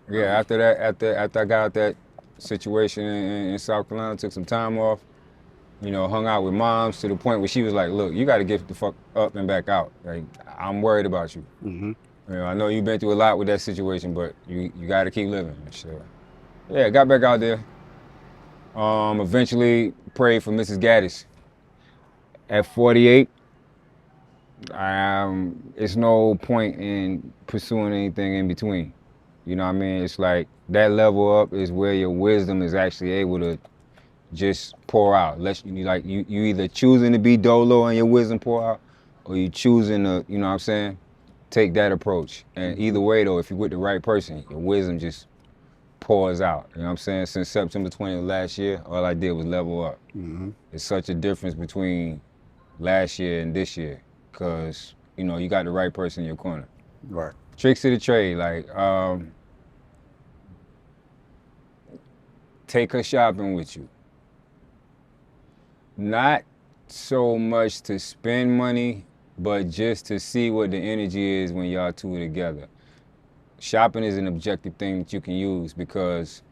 Yeah, after that, after I got out that situation in South Carolina, took some time off, you know, hung out with moms to the point where she was like, look, you got to get the fuck up and back out. Like, I'm worried about you. Mm-hmm. You know, I know you've been through a lot with that situation, but you got to keep living. So, yeah, got back out there. Eventually prayed for Mrs. Gaddis. At 48, it's no point in pursuing anything in between. You know what I mean? It's like that level up is where your wisdom is actually able to just pour out. You either choosing to be dolo and your wisdom pour out, or you choosing to, you know what I'm saying, take that approach. And Mm-hmm. either way though, if you're with the right person, your wisdom just pours out. You know what I'm saying? Since September 20th of last year, all I did was level up. Mm-hmm. It's such a difference between last year and this year, because you know you got the right person in your corner. Right. Tricks of the trade, like take her shopping with you. Not so much to spend money, but just to see what the energy is when y'all two are together. Shopping is an objective thing that you can use because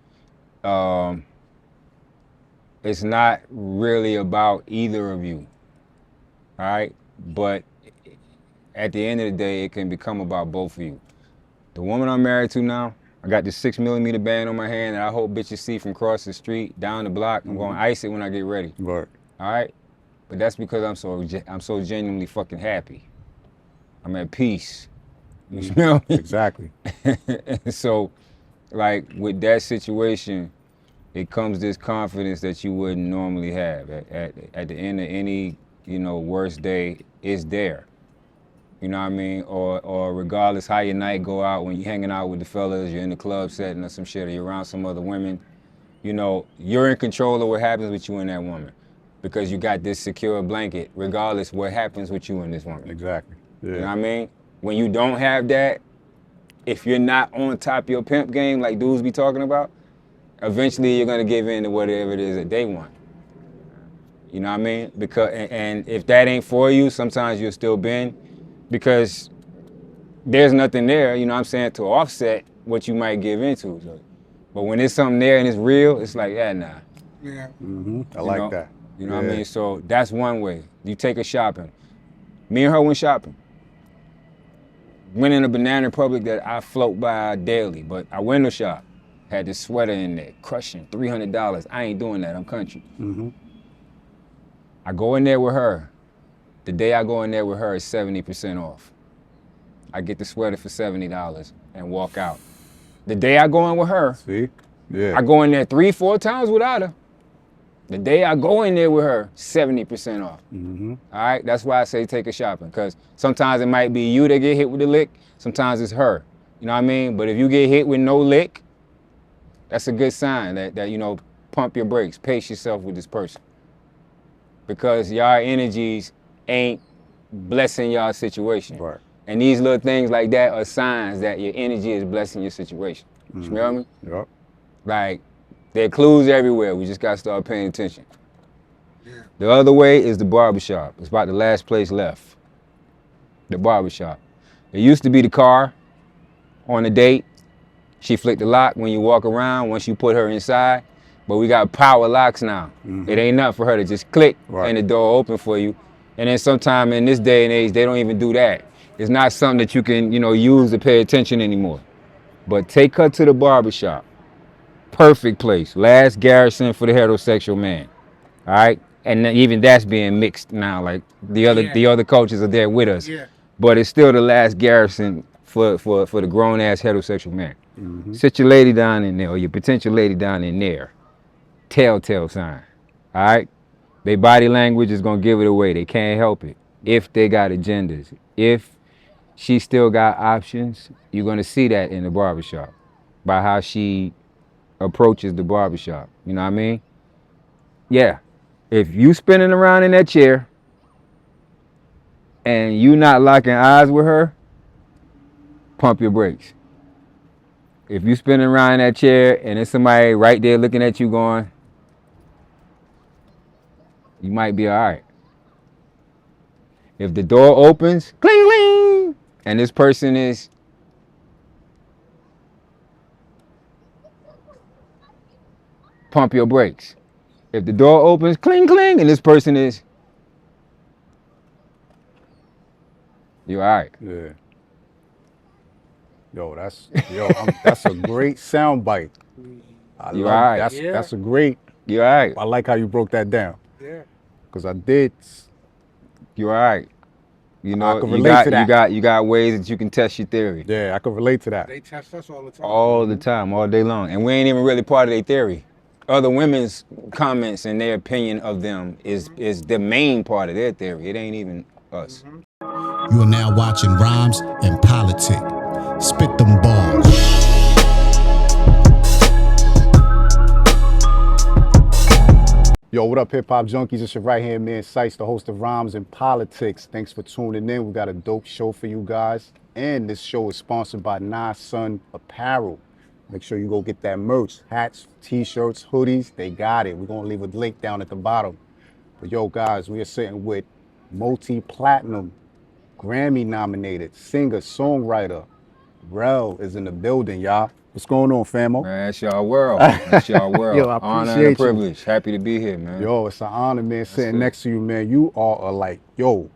um, it's not really about either of you, all right? But at the end of the day, it can become about both of you. The woman I'm married to now, I got this 6mm band on my hand that I hope bitches see from across the street, down the block. I'm gonna ice it when I get ready. Right. All right? But that's because I'm so genuinely fucking happy. I'm at peace. You smell me? Exactly. So, like with that situation, it comes this confidence that you wouldn't normally have. At the end of any, you know, worst day, it's there. You know what I mean? Or regardless how your night go out, when you're hanging out with the fellas, you're in the club setting or some shit, or you're around some other women, you know, you're in control of what happens with you and that woman. Because you got this secure blanket, regardless what happens with you and this woman. Exactly. Yeah. You know what I mean? When you don't have that, if you're not on top of your pimp game like dudes be talking about, eventually you're gonna give in to whatever it is that they want. You know what I mean? Because and if that ain't for you, sometimes you'll still bend because there's nothing there, you know what I'm saying, to offset what you might give into. So, but when there's something there and it's real, it's like, yeah, nah. Yeah. Mm-hmm. I You like know? that. You know what I mean? So that's one way. You take her shopping. Me and her went shopping. Went in a Banana Republic that I float by daily, but I window shop. Had this sweater in there, crushing, $300. I ain't doing that, I'm country. Mm-hmm. I go in there with her. The day I go in there with her is 70% off. I get the sweater for $70 and walk out. The day I go in with her, See? Yeah. I go in there 3-4 times without her. The day I go in there with her, 70% off. Mm-hmm. All right, that's why I say take her shopping, because sometimes it might be you that get hit with the lick, sometimes it's her. You know what I mean? But if you get hit with no lick, that's a good sign that you know, pump your brakes, pace yourself with this person. Because y'all energies ain't blessing y'all situation. Right. And these little things like that are signs that your energy is blessing your situation. You smell me? Yep. Like, there are clues everywhere. We just gotta start paying attention. Yeah. The other way is the barbershop. It's about the last place left. The barbershop. It used to be the car on a date. She flicked the lock when you walk around, once you put her inside. But we got power locks now. It ain't nothing for her to just click and the door open for you. And then sometime in this day and age, they don't even do that. It's not something that you can, you know, use to pay attention anymore. But take her to the barbershop. Perfect place. Last garrison for the heterosexual man. All right? And then even that's being mixed now. Like the other coaches are there with us. Yeah. But it's still the last garrison for the grown ass heterosexual man. Mm-hmm. Sit your lady down in there, or your potential lady down in there. Telltale sign. All right? Their body language is gonna give it away. They can't help it. If they got agendas. If she still got options, you're gonna see that in the barbershop by how she approaches the barbershop. You know what I mean? Yeah. If you spinning around in that chair and you not locking eyes with her, pump your brakes. If you spinning around in that chair and there's somebody right there looking at you going, you might be all right. If the door opens, cling, cling, and this person is pump your brakes. If the door opens, cling, cling, and this person is, you all right. Yeah. That's a great sound bite. You all right. That's a great. You all right. I like how you broke that down. Yeah. Because I did. You all right. You know, I can relate to that. You got ways that you can test your theory. Yeah, I can relate to that. They test us all the time. All the time, all day long. And we ain't even really part of their theory. Other women's comments and their opinion of them is the main part of their theory. It ain't even us. You are now watching Rhymes and Politic. Spit them balls. Yo, what up, hip hop junkies? It's your right hand man, Cise, the host of Rhymes and Politics. Thanks for tuning in. We got a dope show for you guys. And this show is sponsored by Sun Apparel. Make sure you go get that merch. Hats, t-shirts, hoodies, they got it. We're going to leave a link down at the bottom. But yo, guys, we are sitting with multi-platinum, Grammy-nominated singer-songwriter. Rell is in the building, y'all. What's going on, famo? Man, that's y'all world. That's y'all world. Yo, I honor appreciate and a privilege. Happy to be here, man. Yo, it's an honor, man, sitting next to you, man. You are like, let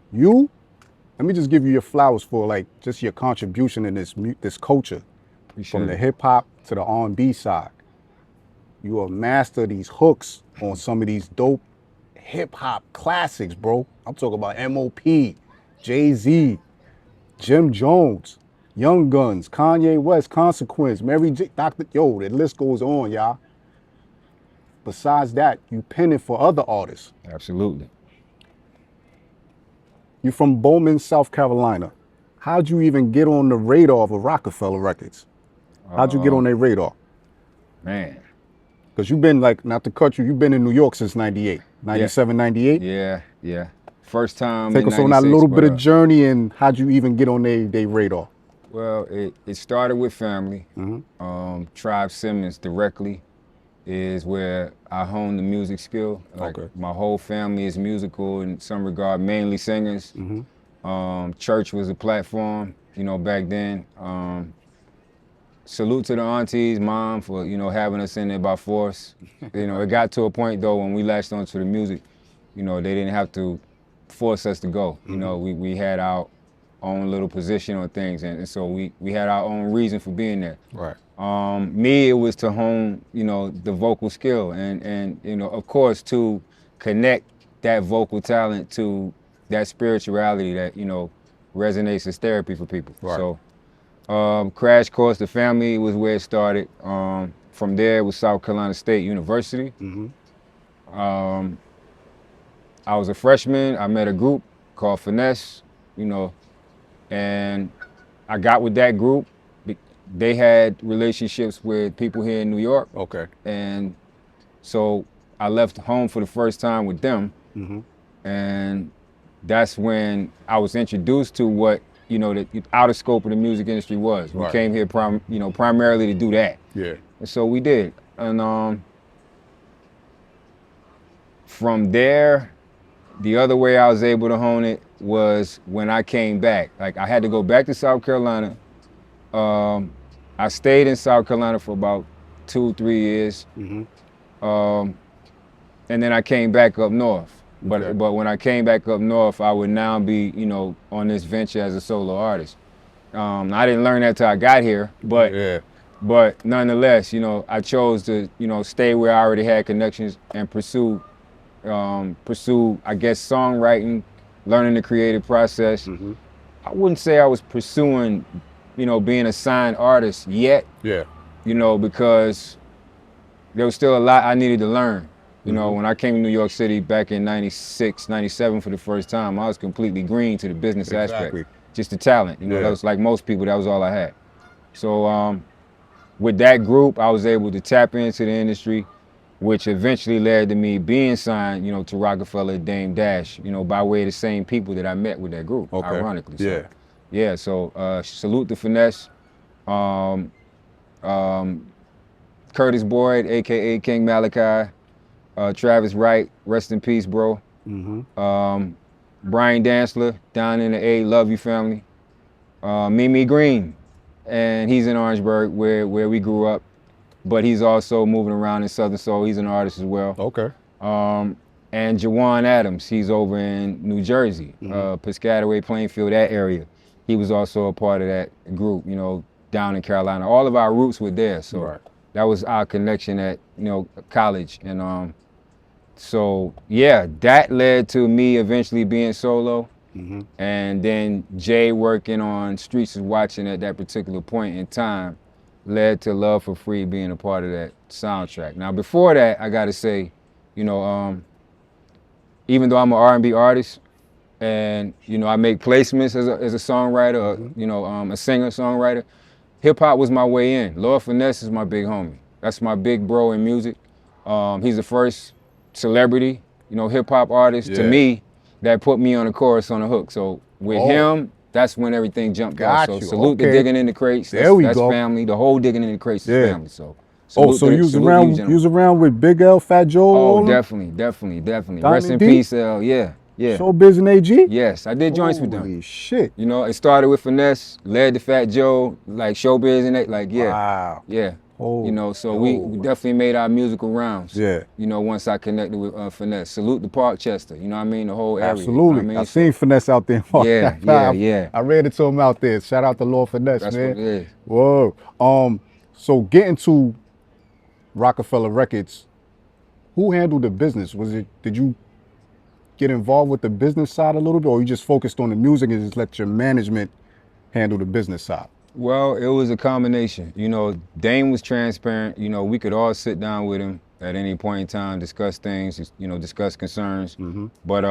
me just give you your flowers for like just your contribution in this culture. Appreciate From the it. hip hop to the R&B side. You are master these hooks on some of these dope hip hop classics, bro. I'm talking about M.O.P., Jay-Z, Jim Jones, Young Guns, Kanye West, Consequence, Mary J. Dr. Yo, the list goes on, y'all. Besides that, you penning for other artists. Absolutely. You from Bowman, South Carolina. How'd you even get on the radar of Rockefeller Records? How'd you get on their radar? Man. Because you've been like, not to cut you, you've been in New York since 98, 97, 98? Yeah. First time Take in us on that little bit of but, journey and how'd you even get on their radar? Well, it started with family. Mm-hmm. Tribe Simmons directly is where I honed the music skill. Like my whole family is musical in some regard, mainly singers. Mm-hmm. Church was a platform, back then. Salute to the aunties, mom for, having us in there by force. It got to a point though when we latched onto the music, they didn't have to force us to go. Mm-hmm. We had our own little position on things and so we had our own reason for being there. Right. Me, it was to hone, the vocal skill and of course to connect that vocal talent to that spirituality that, resonates as therapy for people. Right. So crash course, the family was where it started. From there it was South Carolina State University. Mm-hmm. I was a freshman, I met a group called Finesse, and I got with that group. They had relationships with people here in New York. Okay. And so I left home for the first time with them. Mm-hmm. And that's when I was introduced to what, the outer scope of the music industry was. We came here primarily to do that. Yeah. And so we did. And from there, the other way I was able to hone it was when I came back. Like I had to go back to South Carolina. I stayed in South Carolina for about 2-3 years. Mm-hmm. And then I came back up north. Okay. But when I came back up north, I would now be, on this venture as a solo artist. I didn't learn that till I got here, but nonetheless, I chose to, stay where I already had connections and pursue, I guess, songwriting, learning the creative process. Mm-hmm. I wouldn't say I was pursuing, being a signed artist yet. Yeah. Because there was still a lot I needed to learn. Mm-hmm. When I came to New York City back in 96, 97 for the first time, I was completely green to the business aspect. Just the talent, that was like most people, that was all I had. So with that group, I was able to tap into the industry, which eventually led to me being signed, to Rockefeller, Dame Dash, by way of the same people that I met with that group, ironically. Yeah. So, yeah, so salute to Finesse. Curtis Boyd, AKA King Malachi. Travis Wright, rest in peace, bro. Mm-hmm. Brian Dantzler, down in the A, love you family. Mimi Green, and he's in Orangeburg where we grew up. but he's also moving around in Southern Soul. He's an artist as well. Okay. And Javon Adams, he's over in New Jersey, Piscataway, Plainfield, that area. He was also a part of that group, you know, down in Carolina. All of our roots were there, so that was our connection at, you know, college. And so, yeah, that led to me eventually being solo. And then Jay working on Streets is Watching at that particular point in time led to Love for Free being a part of that soundtrack. Now, before that, I gotta say, you know, even though I'm an R&B artist and, you know, I make placements as a songwriter, or, you know, a singer-songwriter, hip-hop was my way in. Lord Finesse is my big homie. That's my big bro in music. He's the first celebrity, you know, hip-hop artist to me that put me on the chorus on the hook. So with him, that's when everything jumped off. So salute the Digging in the Crates. That's family. The whole Digging in the Crates is family. So so you was around with Big L, Fat Joe? Oh, definitely. Rest in peace, L. Yeah. Showbiz and AG? Yes, I did joints with them. Holy shit. You know, it started with Finesse, led to Fat Joe, like Showbiz and that, like, Wow. Yeah. You know, so we definitely made our musical rounds. Yeah. You know, once I connected with Finesse. Salute the Parkchester, you know what I mean? The whole area. Absolutely. You know what I mean? I seen Finesse out there. Yeah. I ran into him out there. Shout out to Lord Finesse, That's man. what it is. Whoa. So getting to Rockefeller Records, who handled the business? Did you get involved with the business side a little bit, or you just focused on the music and just let your management handle the business side? Well, it was a combination. You know, Dame was transparent. You know, we could all sit down with him at any point in time, discuss things, you know, discuss concerns. But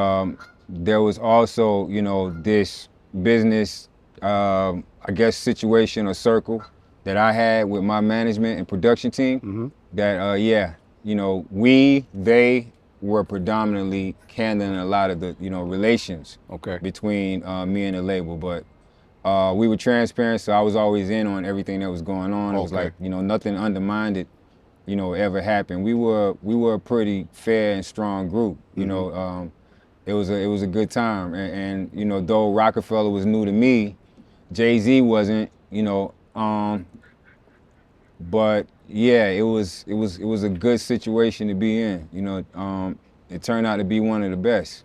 there was also, you know, this business, I guess, situation or circle that I had with my management and production team that, you know, they were predominantly handling a lot of the, you know, relations between me and the label. But we were transparent, so I was always in on everything that was going on. It was like, you know, nothing undermined, you know, ever happened. We were a pretty fair and strong group. You know, it was a good time. And you know, though Rockefeller was new to me, Jay-Z wasn't. You know, but yeah, it was a good situation to be in. You know, it turned out to be one of the best,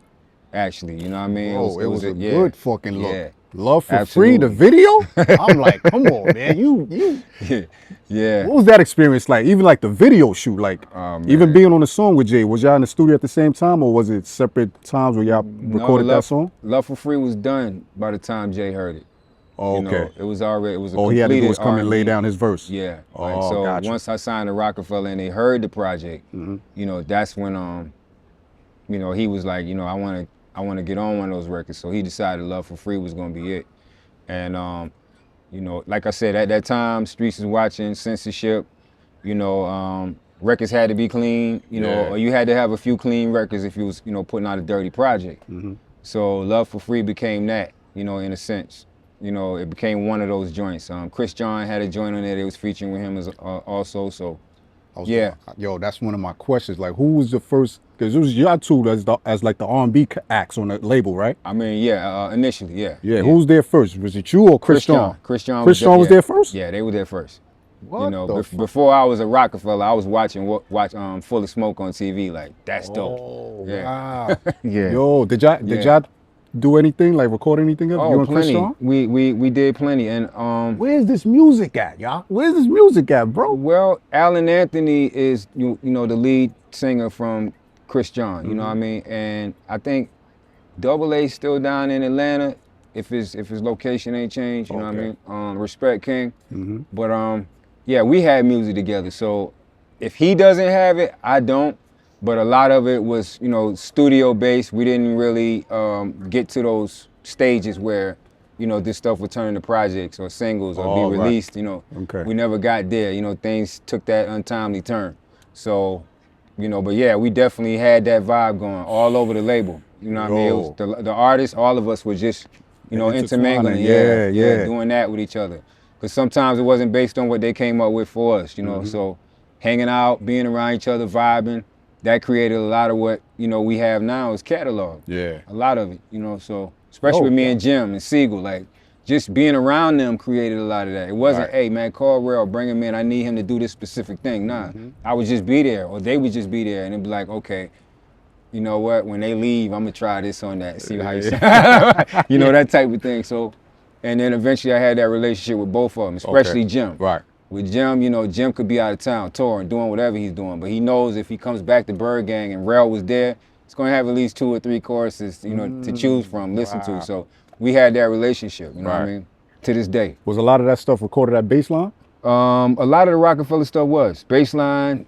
actually. You know what I mean? It was a good fucking look. Yeah. Love for Free, the video? I'm like, come on, man. You. Yeah. What was that experience like? Even like the video shoot, like even being on the song with Jay, was y'all in the studio at the same time, or was it separate times where y'all recorded that song? Love for Free was done by the time Jay heard it. Oh, you know, it was already, it was a he had to do was come and R&B. lay down his verse. Yeah. Gotcha. Once I signed to Rockefeller and they heard the project, you know, that's when you know, he was like, you know, I want to get on one of those records. So he decided Love for Free was gonna be it. And you know, like I said, at that time, Streets is Watching, censorship, you know, records had to be clean, you know, or you had to have a few clean records if you was, you know, putting out a dirty project. So Love for Free became that, you know, in a sense. You know, it became one of those joints. Chris John had a joint on there that was featuring with him as also, so yeah. Yo, that's one of my questions. Like, who was the first? Because it was y'all two as like the R&B acts on the label, right? I mean, yeah, initially, yeah. Yeah, who was there first? Was it you or Chris John? Chris John was there first? Yeah, they were there first. What you know, before I was a Rockefeller, I was watching Full of Smoke on TV. Like, that's dope. Oh, yeah. wow. Yeah. Yo, did y'all do anything, like record anything up? Oh, plenty. We did plenty. And where's this music at, y'all? Where's this music at, bro? Well, Alan Anthony is you know, the lead singer from Chris John, you know what I mean? And I think Double A's still down in Atlanta if his location ain't changed, you know what I mean? Respect King. But yeah, we had music together. So if he doesn't have it, I don't. But a lot of it was, you know, studio based. We didn't really get to those stages where, you know, this stuff would turn into projects or singles or be released, you know. We never got there. You know, things took that untimely turn. So, you know, but yeah, we definitely had that vibe going all over the label. You know what I mean? It was the artists, all of us were just, you know, intermingling. Yeah, doing that with each other. Because sometimes it wasn't based on what they came up with for us, you know. So hanging out, being around each other, vibing, that created a lot of what, you know, we have now is catalog. Yeah. A lot of it, you know, so especially with me and Jim and Siegel, like just being around them created a lot of that. It wasn't, Right. hey man, call Rell, bring him in, I need him to do this specific thing. Nah, I would just be there, or they would just be there, and it'd be like, okay, you know what, when they leave, I'm gonna try this on that, see how you sound. You know, that type of thing. So, and then eventually I had that relationship with both of them, especially Jim. Right. With Jim, you know, Jim could be out of town touring, doing whatever he's doing, but he knows if he comes back to Bird Gang and Rell was there, he's gonna have at least 2 or 3 choruses, you know, to choose from, listen to. So we had that relationship, you know what I mean, to this day. Was a lot of that stuff recorded at Baseline? A lot of the Rockefeller stuff was baseline,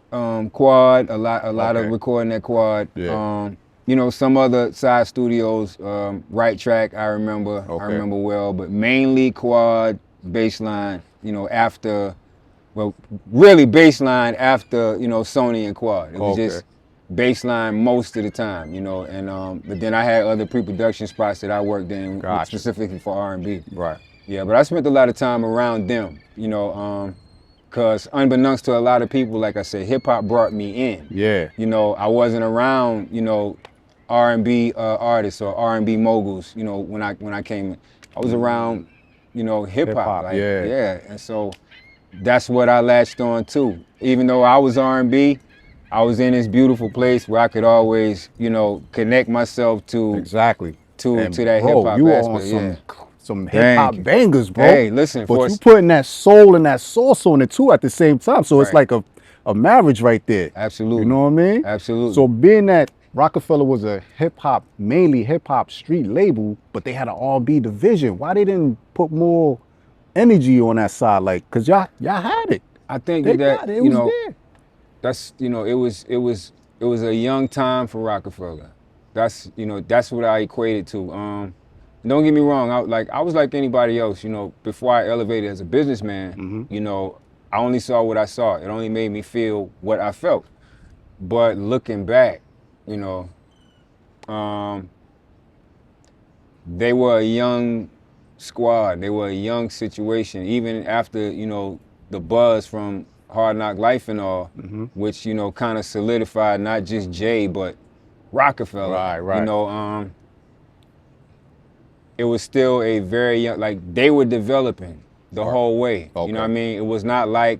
quad, a lot of recording that quad. Yeah. You know, some other side studios, Right Track, I remember well, but mainly quad, baseline, you know, really baseline after, you know, Sony and quad. It was just baseline most of the time, you know, and but then I had other pre-production spots that I worked in specifically for R&B. Right. Yeah, but I spent a lot of time around them, you know, because unbeknownst to a lot of people, like I said, hip hop brought me in. Yeah. You know, I wasn't around, you know, R&B artists or R&B moguls, you know, when I came in. I was around, you know, hip hop. Like, yeah. And so that's what I latched on to. Even though I was R&B, I was in this beautiful place where I could always, you know, connect myself to to that hip hop you aspect. On some hip hop bangers, bro. Hey, listen, but you putting that soul and that sauce on it too at the same time. So it's like a marriage right there. Absolutely. You know what I mean? Absolutely. So being that Rockefeller was a mainly hip hop street label, but they had an R&B division. Why they didn't put more energy on that side? Like, cause y'all had it. I think They that got it. It you was know, there. that's, you know, it was a young time for Rockefeller. That's, you know, that's what I equated to. Don't get me wrong, I was like anybody else, you know, before I elevated as a businessman, you know, I only saw what I saw. It only made me feel what I felt. But looking back, you know, they were a young squad. They were a young situation. Even after, you know, the buzz from Hard Knock Life and all, which, you know, kind of solidified not just Jay, but Rockefeller. Right. You know, it was still a very young, like they were developing the whole way. You know what I mean? It was not like,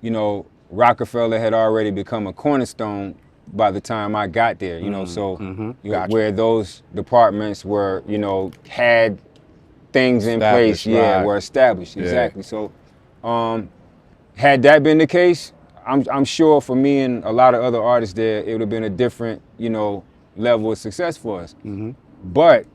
you know, Rockefeller had already become a cornerstone by the time I got there, you know, so where those departments were, you know, had things in place, were established, exactly. So had that been the case, I'm sure for me and a lot of other artists there, it would have been a different, you know, level of success for us. But,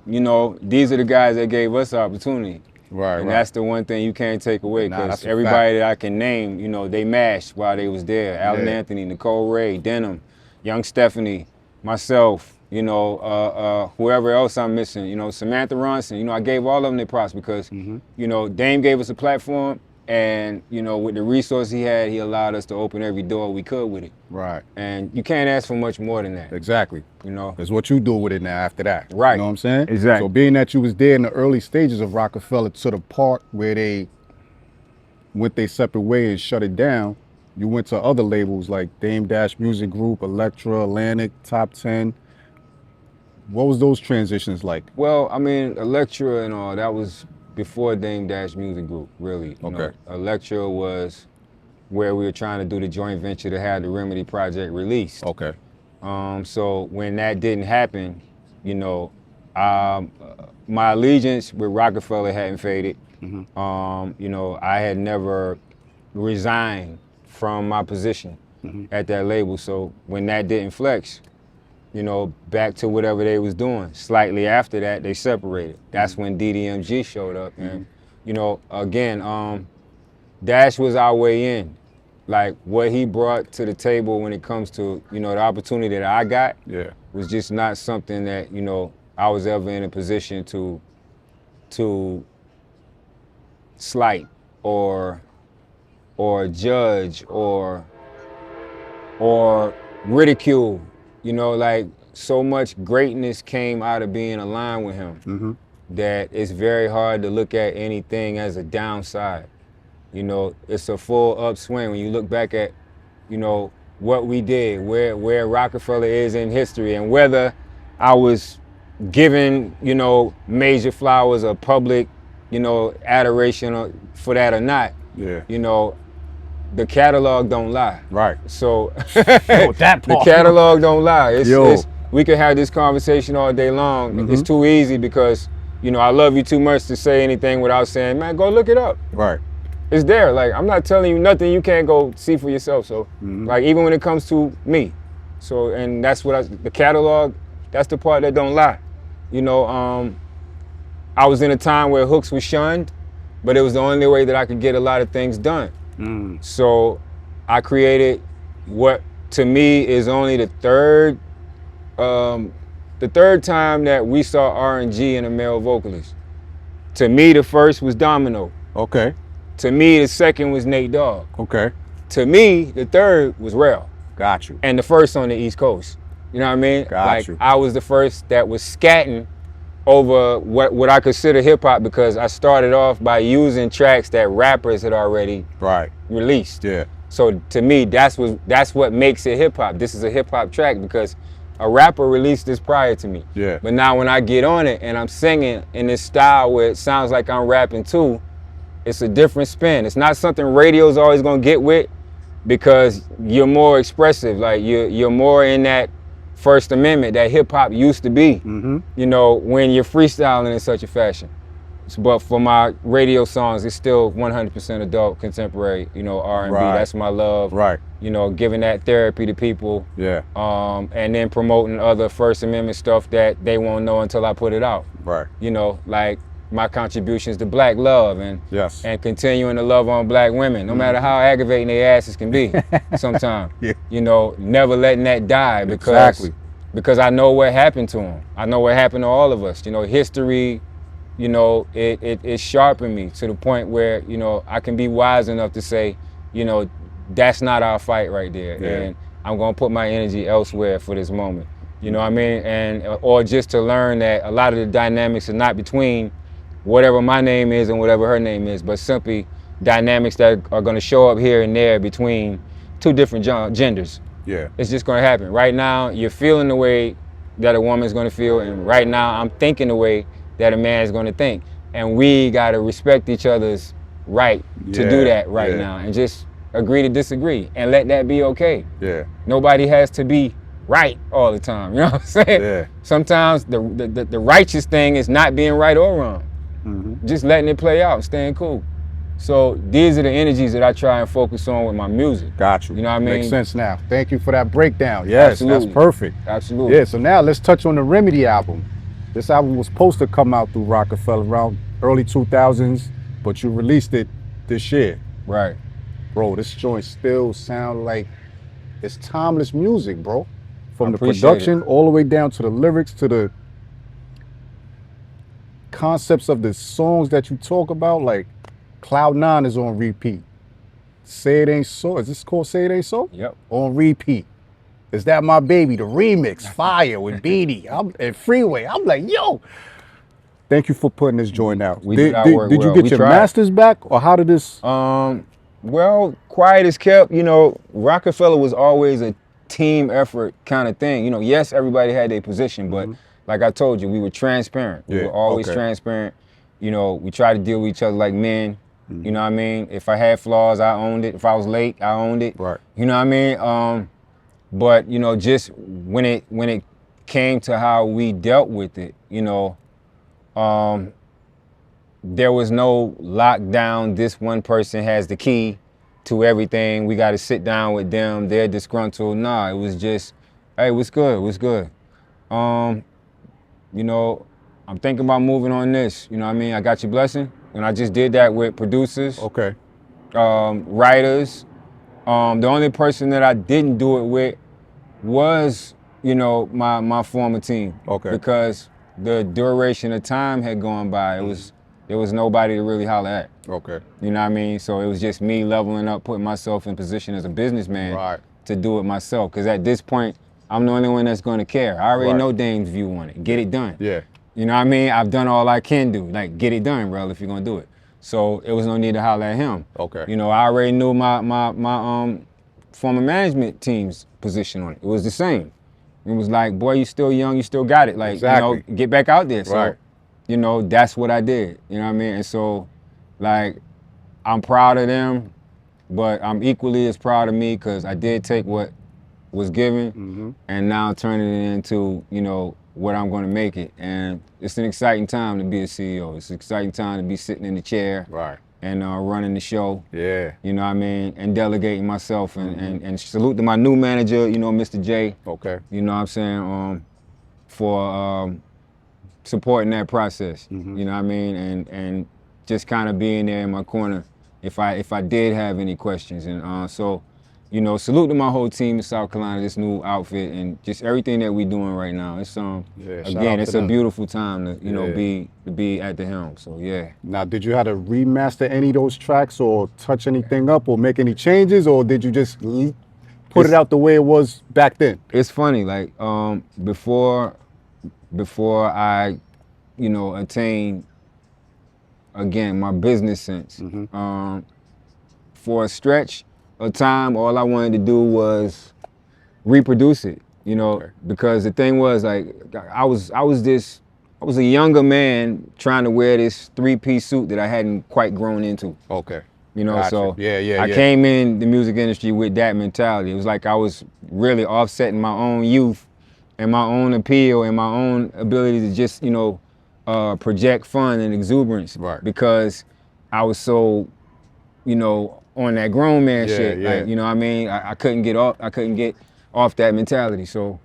you know, these are the guys that gave us opportunity. And that's the one thing you can't take away, because everybody that I can name, you know, they mashed while they was there. Alan Anthony, Nicole Ray, Denham, Young Stephanie, myself, you know, whoever else I'm missing, you know, Samantha Ronson, you know, I gave all of them their props because, you know, Dame gave us a platform, and, you know, with the resource he had, he allowed us to open every door we could with it. Right. And you can't ask for much more than that. Exactly. You know? It's what you do with it now after that. Right. You know what I'm saying? Exactly. So being that you was there in the early stages of Rockefeller to the part where they went their separate way and shut it down, you went to other labels like Dame Dash Music Group, Elektra, Atlantic, Top 10. What was those transitions like? Well, I mean, Elektra and all, that was before Dame Dash Music Group, really. You know, Elektra was where we were trying to do the joint venture to have the Remedy project released. So when that didn't happen, you know, my allegiance with Rockefeller hadn't faded. You know, I had never resigned from my position at that label. So when that didn't flex, you know, back to whatever they was doing. Slightly after that, they separated. That's when DDMG showed up. And, you know, again, Dash was our way in. Like, what he brought to the table when it comes to, you know, the opportunity that I got was just not something that, you know, I was ever in a position to slight or judge or ridicule. You know, like, so much greatness came out of being aligned with him that it's very hard to look at anything as a downside. You know, it's a full upswing when you look back at, you know, what we did, where Rockefeller is in history, and whether I was given, you know, major flowers or public you know, adoration for that or not, Yeah. you know, the catalog don't lie. Right. So that the part. catalog don't lie. Yo. We could have this conversation all day long. It's too easy because, you know, I love you too much to say anything without saying, man, go look it up. Right. It's there. Like, I'm not telling you nothing you can't go see for yourself. So, like, even when it comes to me. So, and that's what the catalog, that's the part that don't lie. You know, I was in a time where hooks was shunned, but it was the only way that I could get a lot of things done. So I created what to me is only the third time that we saw R&G in a male vocalist. To me, the first was Domino. Okay. To me, the second was Nate Dogg. Okay. To me, the third was Rell. Got you. And the first on the East Coast. You know what I mean? Got you. I was the first that was scatting over what I consider hip hop because I started off by using tracks that rappers had already released. Yeah. So to me, that's what makes it hip hop. This is a hip hop track because a rapper released this prior to me. Yeah. But now when I get on it and I'm singing in this style where it sounds like I'm rapping too, it's a different spin. It's not something radio's always gonna get with because you're more expressive. Like you're more in that First Amendment that hip hop used to be, you know, when you're freestyling in such a fashion. But for my radio songs, it's still 100% adult, contemporary, you know, R&B. Right. That's my love. Right. You know, giving that therapy to people. Yeah. And then promoting other First Amendment stuff that they won't know until I put it out. Right. You know, like my contributions to black love and continuing to love on black women, no matter how aggravating their asses can be sometimes. You know, never letting that die because I know what happened to them. I know what happened to all of us. You know, history, you know, it sharpened me to the point where, you know, I can be wise enough to say, you know, that's not our fight right there. Yeah. And I'm gonna put my energy elsewhere for this moment. You know what I mean? And or just to learn that a lot of the dynamics are not between whatever my name is and whatever her name is, but simply dynamics that are gonna show up here and there between two different genders. Yeah. It's just gonna happen. Right now, you're feeling the way that a woman's gonna feel, and right now, I'm thinking the way that a man is gonna think. And we gotta respect each other's right to do that now, and just agree to disagree, and let that be okay. Yeah. Nobody has to be right all the time, you know what I'm saying? Yeah. Sometimes the righteous thing is not being right or wrong. Just letting it play out and staying cool. So these are the energies that I try and focus on with my music. Got you. You know what I mean? Makes sense now. Thank you for that breakdown. Yes, Absolutely. that's perfect. Absolutely. Yeah, so now let's touch on the Remedy album. This album was supposed to come out through Rockefeller around early 2000s, but you released it this year. Right. Bro, this joint still sound like it's timeless music, bro. From the appreciate production all the way down to the lyrics, to the concepts of the songs that you talk about. Like Cloud 9 is on repeat. Say It Ain't So, is this called Say It Ain't So? Yep. On repeat. Is That My Baby, the remix, Fire with Beatty and Freeway. I'm like, yo. Thank you for putting this joint out. Did you get your masters back, or how did this? Well, quiet as kept. You know, Rockefeller was always a team effort kind of thing. You know, yes, everybody had their position, but like I told you, we were transparent. We were always transparent. You know, we tried to deal with each other like men. You know what I mean? If I had flaws, I owned it. If I was late, I owned it. Right. You know what I mean? But you know, just when it came to how we dealt with it, you know, there was no lockdown. This one person has the key to everything. We got to sit down with them. They're disgruntled. Nah, it was just, hey, what's good? What's good? You know, I'm thinking about moving on this. You know what I mean? I got your blessing. And I just did that with producers, writers. The only person that I didn't do it with was, you know, my former team. Because the duration of time had gone by. There was nobody to really holler at. You know what I mean? So it was just me leveling up, putting myself in position as a businessman to do it myself. Because at this point, I'm the only one that's going to care. I already know Dame's view on it. Get it done. Yeah. You know what I mean? I've done all I can do. Like, get it done, bro, if you're going to do it. So it was no need to holler at him. You know, I already knew my former management team's position on it. It was the same. It was like, boy, you still young, you still got it. Like, you know, get back out there. So you know, that's what I did. You know what I mean? And so, like, I'm proud of them, but I'm equally as proud of me because I did take what was given and now turning it into, you know, what I'm going to make it. And it's an exciting time to be a CEO. It's an exciting time to be sitting in the chair and running the show. Yeah. You know what I mean? And delegating myself and salute to my new manager, you know, Mr. J. Okay. You know what I'm saying? For supporting that process. You know what I mean? And just kind of being there in my corner if I did have any questions. And so, you know, salute to my whole team in South Carolina, this new outfit, and just everything that we're doing right now. It's again, it's a beautiful time to, you know, be at the helm. So yeah. Now, did you have to remaster any of those tracks or touch anything up or make any changes, or did you just put it out the way it was back then? It's funny, like before I, you know, attained again my business sense. For a stretch of time, all I wanted to do was reproduce it, you know, because the thing was, like, I was a younger man trying to wear this 3-piece suit that I hadn't quite grown into. Okay. You know, Gotcha. so I came in the music industry with that mentality. It was like I was really offsetting my own youth and my own appeal and my own ability to just, you know, project fun and exuberance because I was so, you know, on that grown man shit. Like, you know what I mean? I couldn't get off that mentality. So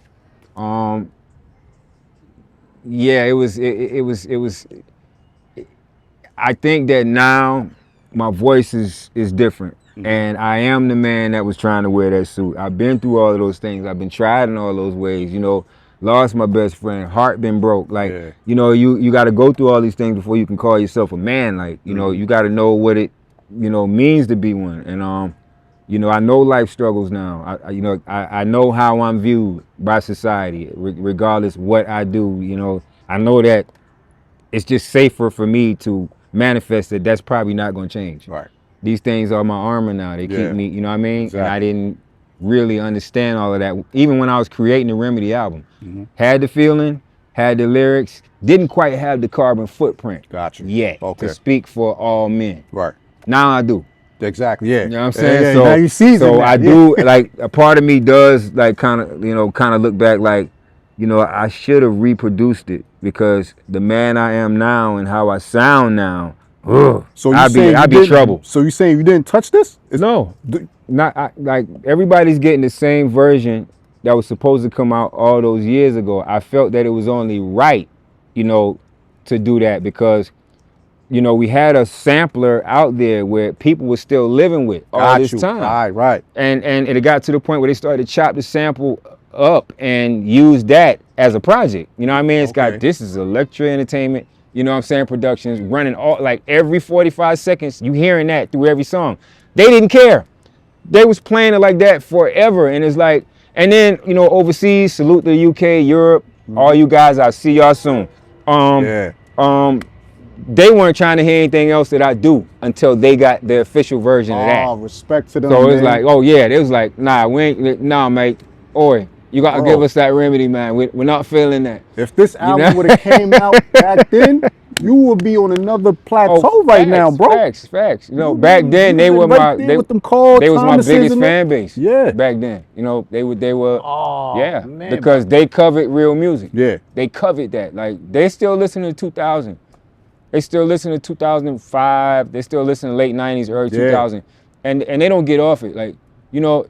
yeah, it was I think that now my voice is different. And I am the man that was trying to wear that suit. I've been through all of those things. I've been tried in all those ways, you know, lost my best friend, heart been broke. Like, you know, you got to go through all these things before you can call yourself a man. Like, you know, you got to know what it, you know, means to be one. And, you know, I know life struggles now. I know how I'm viewed by society, regardless what I do. You know, I know that it's just safer for me to manifest that that's probably not going to change. Right. These things are my armor now. They keep me, you know what I mean? Exactly. And I didn't really understand all of that. Even when I was creating the Remedy album, had the feeling, had the lyrics, didn't quite have the carbon footprint yet to speak for all men. Right. Now I do. Exactly, yeah. You know what I'm saying? So, now you see so I do, like, a part of me does, like, kind of look back like, you know, I should have reproduced it because the man I am now and how I sound now, so I'd be trouble. So you saying you didn't touch this? No, like everybody's getting the same version that was supposed to come out all those years ago. I felt that it was only right, you know, to do that because, you know, we had a sampler out there where people were still living with all this time. Right. And it got to the point where they started to chop the sample up and use that as a project. You know what I mean? It's got, this is Electra Entertainment, you know what I'm saying, productions running all, like every 45 seconds, you hearing that through every song. They didn't care. They was playing it like that forever. And it's like, and then, you know, overseas, salute to the UK, Europe, all you guys, I'll see y'all soon. They weren't trying to hear anything else that I do until they got the official version of that. Oh, respect to them. So it's like, oh yeah, they was like, nah, mate, oi, you gotta give us that Remedy, man. We're not feeling that. If this album would have came out back then, you would be on another plateau now, bro. Facts. You know, back then they were my biggest fan base. Yeah. Back then, you know, they were. Man, because they covered real music. Yeah. They covered that. Like they still listen to 2000. They still listen to 2005. They still listen to late 90s, early 2000, and they don't get off it. Like, you know,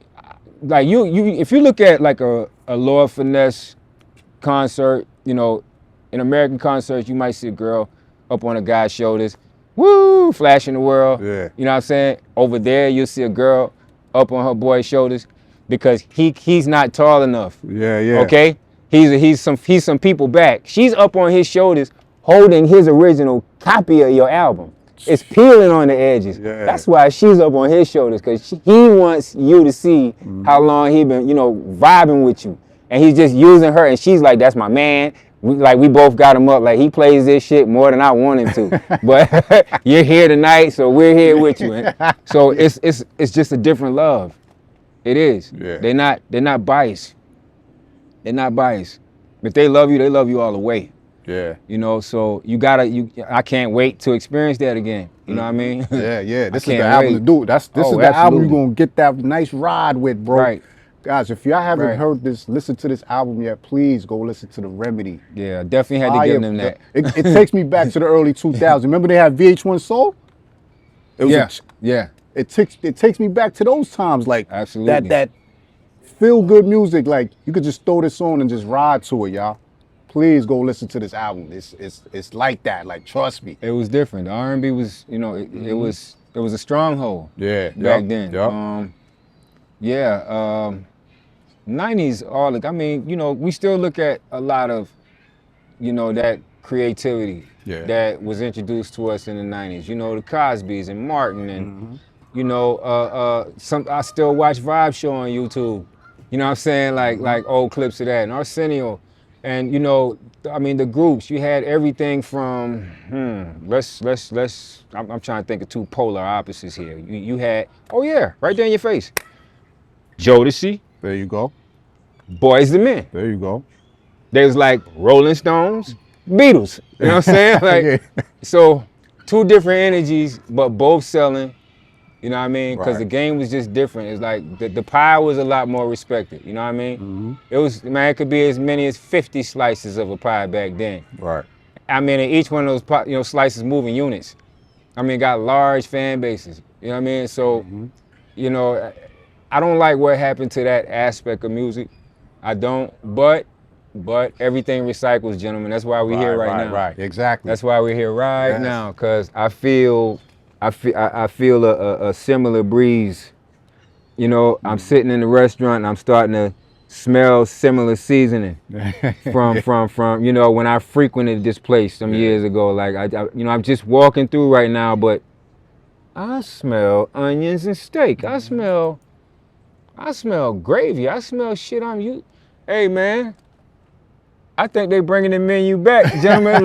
like you if you look at like a Lord Finesse concert, you know, in American concerts, you might see a girl up on a guy's shoulders, woo, flashing the world. Yeah. You know what I'm saying? Over there, you'll see a girl up on her boy's shoulders because he's not tall enough. Yeah. Okay? He's some people back. She's up on his shoulders holding his original copy of your album. It's peeling on the edges. Yeah. That's why she's up on his shoulders, because he wants you to see how long he been, you know, vibing with you. And he's just using her, and she's like, that's my man. We both got him up. Like, he plays this shit more than I want him to. But you're here tonight, so we're here with you. And so it's just a different love. It is. Yeah. They're not biased. They're not biased. If they love you all the way. Yeah. You know, so I can't wait to experience that again. You know what I mean? Yeah. This is can't the album wait. to do. This Oh, is the album absolutely. you're gonna get that nice ride with, bro. Right. Guys, if y'all haven't Right. heard this, listen to this album yet, please go listen to The Remedy. Yeah, definitely had to give them that. It takes me back to the early 2000s. Remember they had VH1 Soul? It was Yeah. It takes me back to those times, like Absolutely. that feel good music. Like you could just throw this on and just ride to it, y'all. Please go listen to this album. It's like that. Like trust me. It was different. The R&B was, you know, it was a stronghold. Yeah. Back then. Yep. 90s, I mean, you know, we still look at a lot of, you know, that creativity that was introduced to us in the 90s. You know, the Cosbys and Martin and, you know, I still watch Vibe Show on YouTube. You know what I'm saying? Like old clips of that. And Arsenio. And, you know, I mean, the groups, you had everything from, I'm trying to think of two polar opposites here. You had, right there in your face. Jodeci. There you go. Boys the Men. There you go. There's like Rolling Stones, Beatles. You know what I'm saying? Like, Yeah. So, two different energies, but both selling. You know what I mean? Because Right. the game was just different. It's like the pie was a lot more respected. You know what I mean? It was, man, it could be as many as 50 slices of a pie back then. Right. I mean, and each one of those slices moving units. I mean, got large fan bases. You know what I mean? So, you know, I don't like what happened to that aspect of music. I don't, but everything recycles, gentlemen. That's why we're here right now. Right, exactly. That's why we're here right now, because I feel a similar breeze. You know, I'm sitting in the restaurant and I'm starting to smell similar seasoning from you know, when I frequented this place some years ago. Like I'm just walking through right now, but I smell onions and steak. I smell gravy. I smell shit I'm used. Hey man, I think they bringing the menu back, gentlemen.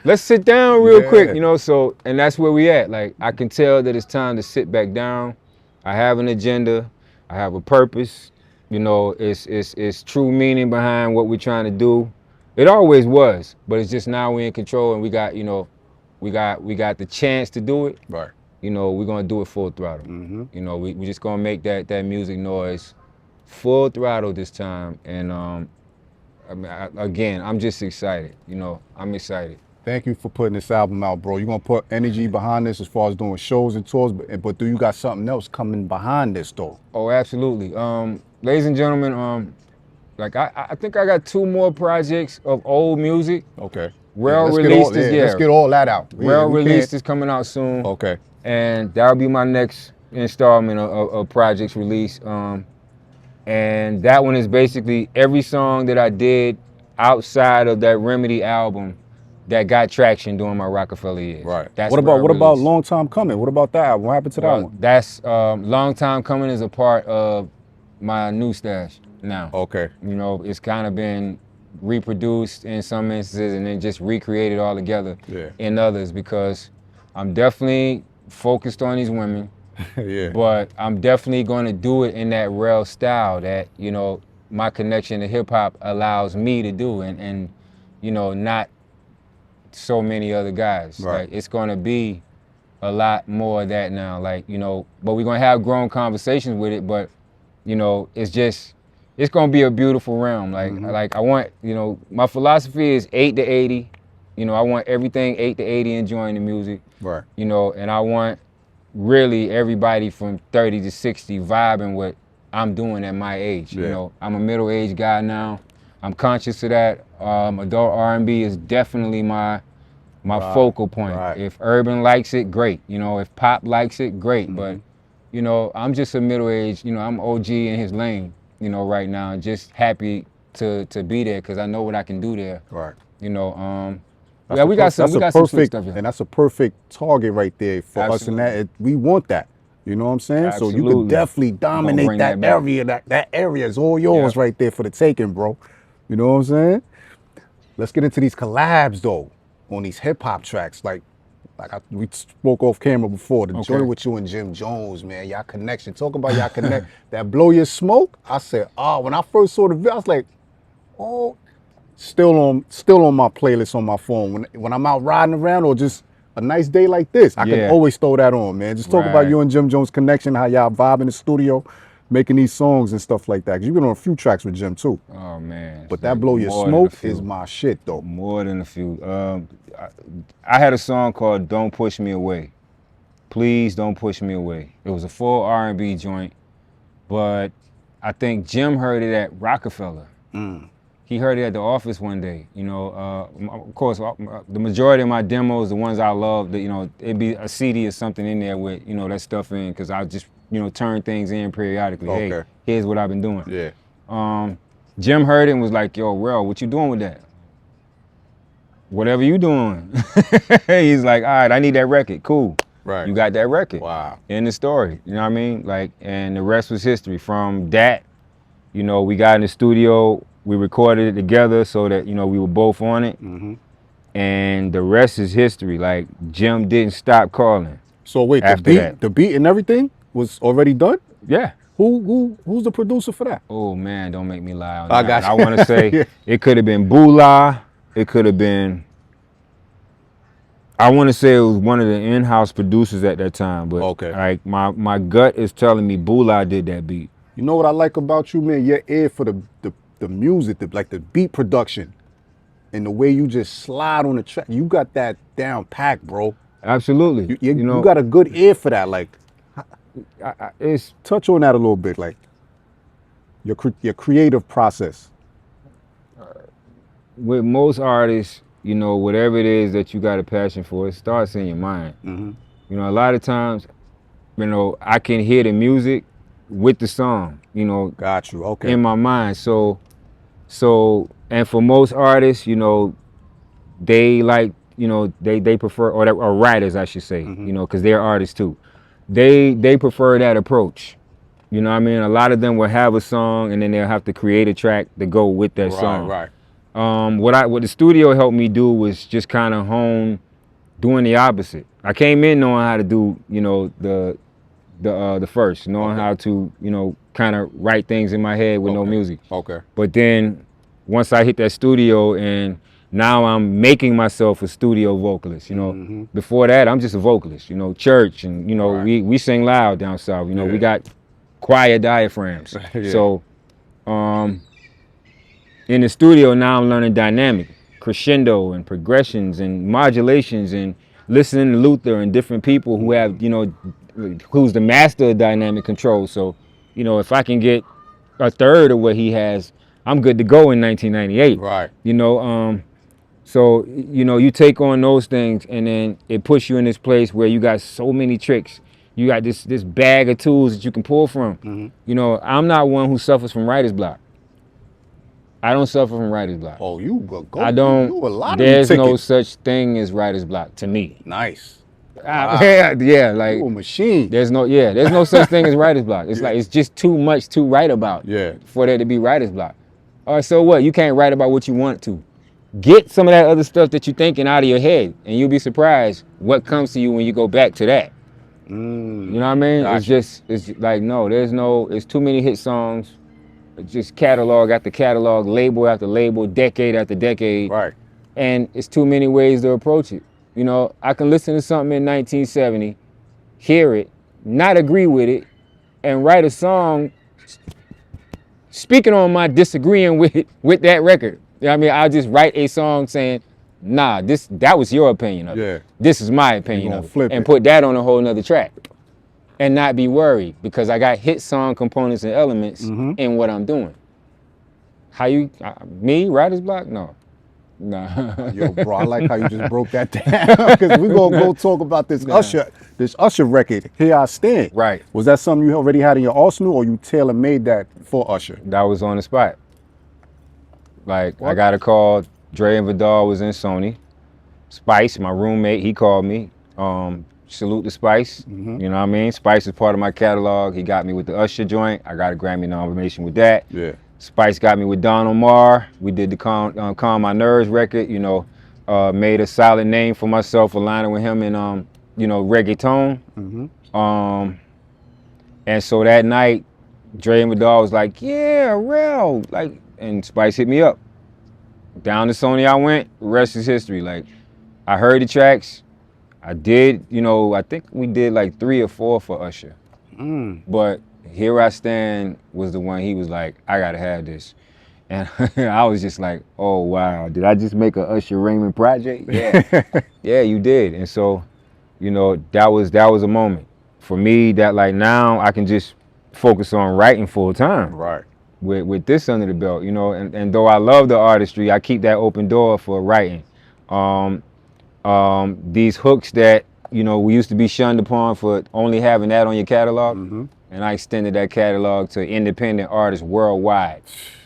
Let's sit down real quick, you know. So, and that's where we at. Like, I can tell that it's time to sit back down. I have an agenda. I have a purpose. You know, it's true meaning behind what we're trying to do. It always was, but it's just now we're in control and we got, you know, we got the chance to do it. Right. You know, we're gonna do it full throttle. You know, we just gonna make that music noise full throttle this time. And I mean, again, I'm just excited. You know, I'm excited. Thank you for putting this album out, bro. You're gonna put energy behind this as far as doing shows and tours, but do you got something else coming behind this though? Oh, absolutely. Ladies and gentlemen, like I think I got 2 more projects of old music. Okay. Rell released Let's get all that out. Rell released is coming out soon. Okay. And that'll be my next installment of projects release. And that one is basically every song that I did outside of that Remedy album that got traction during my Rockefeller years. Right. That's what about Long Time Coming? What about that album? What happened to that one? That's Long Time Coming is a part of my new stash now. Okay. You know, it's kind of been reproduced in some instances and then just recreated all together in others, because I'm definitely focused on these women. But I'm definitely going to do it in that Rell style that, you know, my connection to hip hop allows me to do, and you know, not so many other guys. Right. Like, it's going to be a lot more of that now. Like, you know, but we're going to have grown conversations with it, but you know, it's going to be a beautiful realm. Like I want, you know, my philosophy is 8 to 80. You know, I want everything 8 to 80 enjoying the music. Right. You know, and I want really everybody from 30 to 60 vibing what I'm doing at my age. You know, I'm a middle-aged guy now. I'm conscious of that. Adult R&B is definitely my focal point. Right. If urban likes it, great. You know, if pop likes it, great. But, you know, I'm just a middle-aged, you know, I'm OG in his lane, you know, right now. And just happy to be there because I know what I can do there. Right. You know, we got some sweet stuff here. And that's a perfect target right there for us, and that we want that. You know what I'm saying? Absolutely. So you could definitely dominate that area. That area is all yours right there for the taking, bro. You know what I'm saying? Let's get into these collabs though, on these hip hop tracks. Like we spoke off camera before. The joint with you and Jim Jones, man. Y'all connection. Talk about y'all connect. That Blow Your Smoke. I said, when I first saw the video, I was like, oh. still on my playlist on my phone when I'm out riding around or just a nice day like this. I can always throw that on, man. Just talk about you and Jim Jones' connection, how y'all vibe in the studio, making these songs and stuff like that. 'Cause you've been on a few tracks with Jim too. Oh man. But that Blow Your Smoke is my shit though. More than a few. I had a song called Don't Push Me Away. Please Don't Push Me Away. It was a full R&B joint, but I think Jim heard it at Rockefeller. He heard it at the office one day. You know, of course, the majority of my demos, the ones I love, you know, it'd be a CD or something in there with, you know, that stuff in, because I just, you know, turn things in periodically. Okay. Hey, here's what I've been doing. Yeah. Jim heard it and was like, yo, Rell, what you doing with that? Whatever you doing. He's like, all right, I need that record. Cool. Right. You got that record. Wow. End the story. You know what I mean? Like, and the rest was history. From that, you know, we got in the studio, we recorded it together so that, you know, we were both on it. And the rest is history. Like, Jim didn't stop calling. So wait, the beat and everything was already done? Yeah. Who's the producer for that? Oh man, don't make me lie on I that. got you. I want to say it could have been Bula. It could have been. I want to say it was one of the in-house producers at that time, but like my gut is telling me Bula did that beat. You know what I like about you, man? Your ear for the music, like the beat production, and the way you just slide on the track. You got that down pat, bro. Absolutely. You know, you got a good ear for that. Like, it's touch on that a little bit, like your creative process. With most artists, you know, whatever it is that you got a passion for, it starts in your mind. You know, a lot of times, you know, I can hear the music with the song, you know. Got you, okay. In my mind. So, and for most artists, you know, they like, you know, they prefer, or writers, I should say, you know, because they're artists too. They prefer that approach. You know what I mean? A lot of them will have a song and then they'll have to create a track to go with that song. Right. What the studio helped me do was just kind of hone doing the opposite. I came in knowing how to do, you know, the first, knowing how to, you know, kind of write things in my head with no music. But then once I hit that studio, and now I'm making myself a studio vocalist, you know. Before that, I'm just a vocalist, you know, church, and, you know, we sing loud down south, you know, we got quiet diaphragms. So, in the studio now I'm learning dynamic, crescendo and progressions and modulations, and listening to Luther and different people who have, you know, who's the master of dynamic control. So, you know, if I can get a third of what he has, I'm good to go in 1998. Right. You know, so, you know, you take on those things and then it puts you in this place where you got so many tricks. You got this bag of tools that you can pull from. You know, I'm not one who suffers from writer's block. I don't suffer from writer's block. Oh, you go. I don't. You a lot there's of no such thing as writer's block to me. Nice. Wow. Yeah, like you a machine. There's no such thing as writer's block. It's like it's just too much to write about. For there to be writer's block. All right, so what? You can't write about what you want to. Get some of that other stuff that you're thinking out of your head, and you'll be surprised what comes to you when you go back to that. You know what I mean? Gotcha. It's like, no, it's too many hit songs. It's just catalog after catalog, label after label, decade after decade. Right. And it's too many ways to approach it. You know, I can listen to something in 1970, hear it, not agree with it, and write a song speaking on my disagreeing with that record. You know what I mean? I'll just write a song saying, nah, that was your opinion of it. This is my opinion of it. And put that on a whole nother track. And not be worried, because I got hit song components and elements in what I'm doing. How you, me, writer's block? No. Nah. Yo, bro, I like how you just broke that down, because we're going to go talk about this Usher record, Here I Stand. Right. Was that something you already had in your arsenal, or you tailor-made that for Usher? That was on the spot. Like, I got a call, Dre and Vidal was in Sony. Spice, my roommate, he called me. Salute to Spice, you know what I mean? Spice is part of my catalog. He got me with the Usher joint. I got a Grammy nomination with that. Spice got me with Don Omar. We did the Calm My Nerves record, you know, made a solid name for myself, aligning with him in, you know, reggaeton. And so that night, Dre and Vidal was like, yeah, Rell, like, and Spice hit me up. down to Sony I went, the rest is history. Like, I heard the tracks. I did, I think we did like 3 or 4 for Usher. But Here I Stand was the one he was like, I gotta have this. And I was just like, oh, wow, did I just make a Usher Raymond project? Yeah, yeah, you did. And so, that was a moment. For me, that like now I can just focus on writing full time. Right. With this under the belt, and though I love the artistry, I keep that open door for writing. These hooks that, we used to be shunned upon for only having that on your catalog, and I extended that catalog to independent artists worldwide.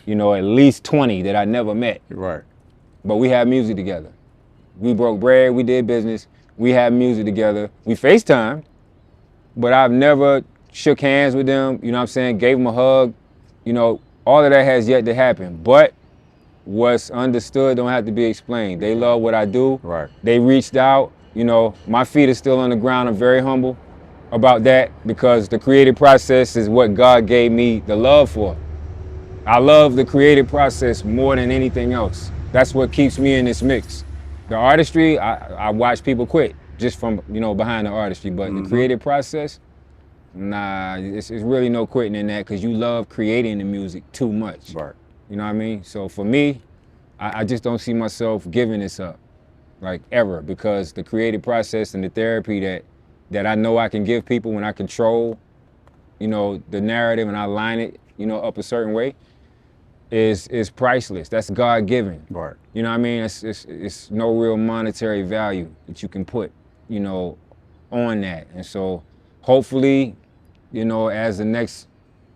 At least 20 that I never met. Right. But we had music together. We broke bread, we did business, we had music together. We FaceTimed, but I've never shook hands with them, gave them a hug. All of that has yet to happen. But what's understood don't have to be explained. They love what I do. Right. They reached out. My feet are still on the ground. I'm very humble about that because the creative process is what God gave me the love for. I love the creative process more than anything else. That's what keeps me in this mix. The artistry, I watch people quit just from, behind the artistry, but the creative process, nah, it's really no quitting in that because you love creating the music too much. Right. You know what I mean? So for me, I just don't see myself giving this up, like ever, because the creative process and the therapy that I know I can give people when I control, the narrative and I line it, up a certain way, is priceless. That's God-given. Right. You know what I mean? It's no real monetary value that you can put, on that. And so hopefully, as the next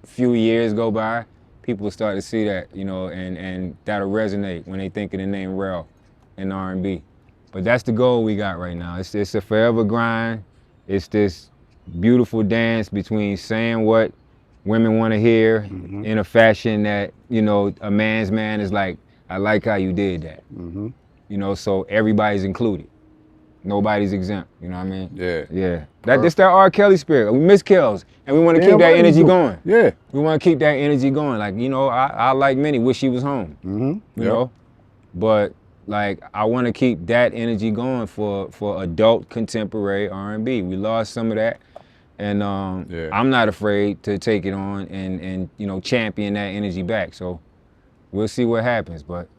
few years go by, people will start to see that, and that'll resonate when they think of the name Rell in R&B. But that's the goal we got right now. It's a forever grind. It's this beautiful dance between saying what women want to hear in a fashion that, a man's man is like, I like how you did that. So everybody's included. Nobody's exempt, you know what I mean? Yeah. Yeah. That's that R. Kelly spirit. We miss Kells, and we want to keep that energy going. Yeah. We want to keep that energy going. Like, I like many, wish he was home, you know? But, like, I want to keep that energy going for adult contemporary R&B. We lost some of that. And I'm not afraid to take it on and champion that energy back. So we'll see what happens, but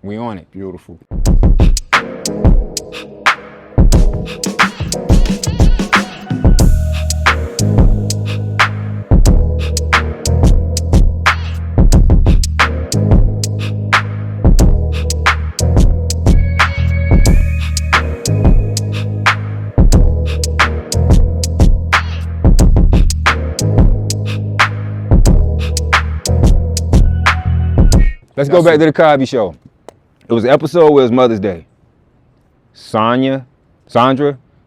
we on it. Beautiful. Let's go back to the Cosby Show. It was an episode where it was Mother's Day. Sandra,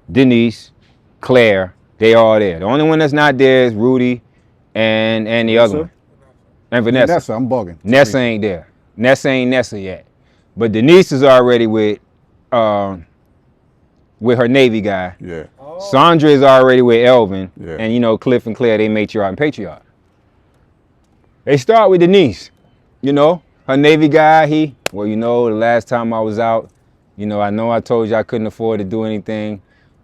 Denise, Claire, they all there. The only one that's not there is Rudy and the other one. And Vanessa. Nessa, I'm bugging. Nessa ain't there. Nessa ain't Nessa yet. But Denise is already with her Navy guy. Yeah. Sandra is already with Elvin. Yeah. And Cliff and Claire, they matriarch and patriarch. They start with Denise, her Navy guy, the last time I was out, I know I told you I couldn't afford to do anything,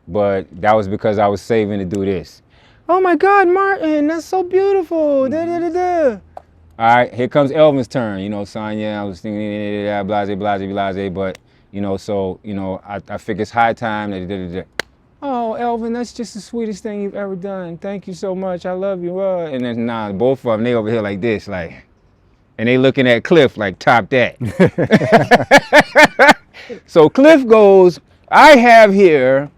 but that was because I was saving to do this. Oh my God, Martin, that's so beautiful. Da, da, da, da. All right, here comes Elvin's turn. Sonya, I was thinking, blase, but, I figure it's high time. Da, da, da, da. Oh, Elvin, that's just the sweetest thing you've ever done. Thank you so much. I love you. And then, both of them, they over here like this, like, and they looking at Cliff like, top that. So Cliff goes, I have here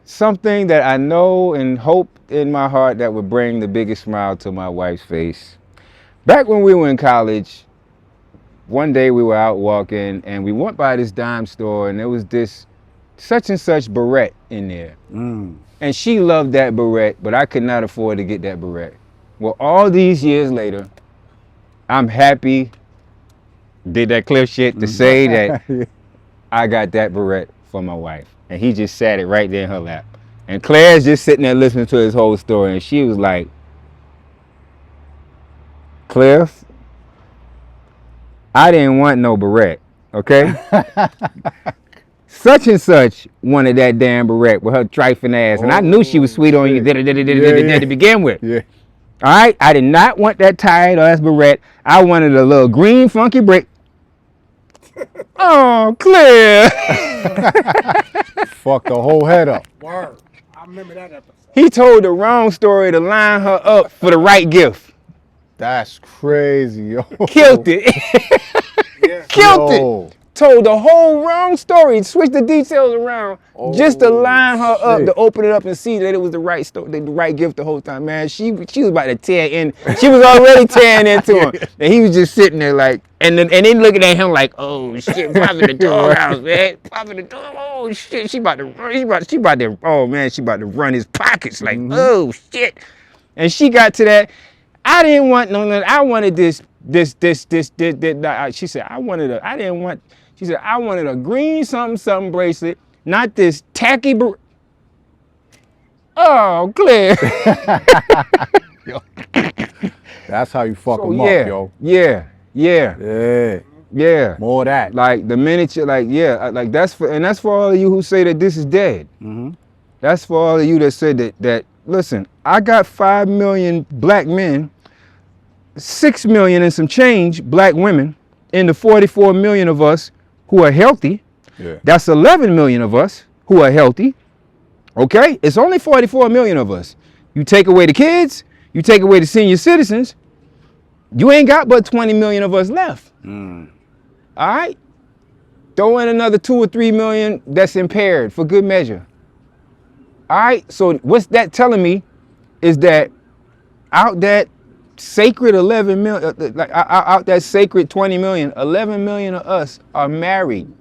something that I know and hope in my heart that would bring the biggest smile to my wife's face. Back when we were in college, one day we were out walking and we went by this dime store and there was this such and such beret in there. And she loved that beret, but I could not afford to get that beret. Well, all these years later, I'm happy, did that Cliff shit to say that I got that beret for my wife. And he just sat it right there in her lap. And Claire's just sitting there listening to his whole story. And she was like, Cliff, I didn't want no beret, okay? Such and such wanted that damn beret with her trifling ass, and I knew she was sweet on you to begin with. Yeah. All right, I did not want that tight ass beret. I wanted a little green funky brick. Oh, clear. Fuck the whole head up. Word. I remember that episode. He told the wrong story to line her up for the right gift. That's crazy, yo. Killed it. Yeah. Killed Yo. it. Told the whole wrong story. Switched the details around just to line her up, shit. to open it up and see that it was the right story, the right gift the whole time. Man, she was about to tear in. She was already tearing into him, and he was just sitting there like, and then looking at him like, oh shit, popping the doghouse, man, popping the dog. Oh shit, she about to run. She about to. Oh man, she about to run his pockets. Like, oh shit. And she got to that. I didn't want no. I wanted this. She said I wanted a. I didn't want. She said, I wanted a green something bracelet, not this tacky Oh, clear. That's how you fuck So, them yeah, up, yo. yeah. More of that. Like the minute you like that's for all of you who say that this is dead. That's for all of you that said that listen, I got 5 million black men, 6 million and some change black women, in the 44 million of us who are healthy. Yeah. That's 11 million of us who are healthy. Okay? It's only 44 million of us. You take away the kids, you take away the senior citizens, you ain't got but 20 million of us left. All right? Throw in another 2 or 3 million that's impaired for good measure. All right? So what's that telling me is that out that sacred 11 million, out that sacred 20 million, 11 million of us are married.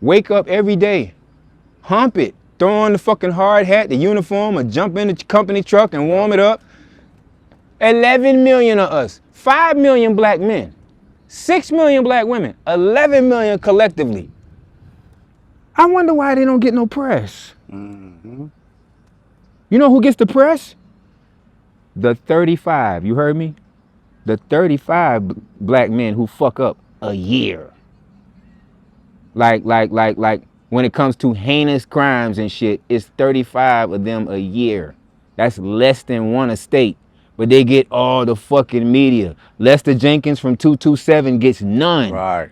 Wake up every day, hump it, throw on the fucking hard hat, the uniform, or jump in the company truck and warm it up. 11 million of us, 5 million black men, 6 million black women, 11 million collectively. I wonder why they don't get no press. You know who gets the press? The 35, you heard me? The 35 black men who fuck up a year. Like when it comes to heinous crimes and shit, it's 35 of them a year. That's less than one a state, but they get all the fucking media. Lester Jenkins from 227 gets none. Right.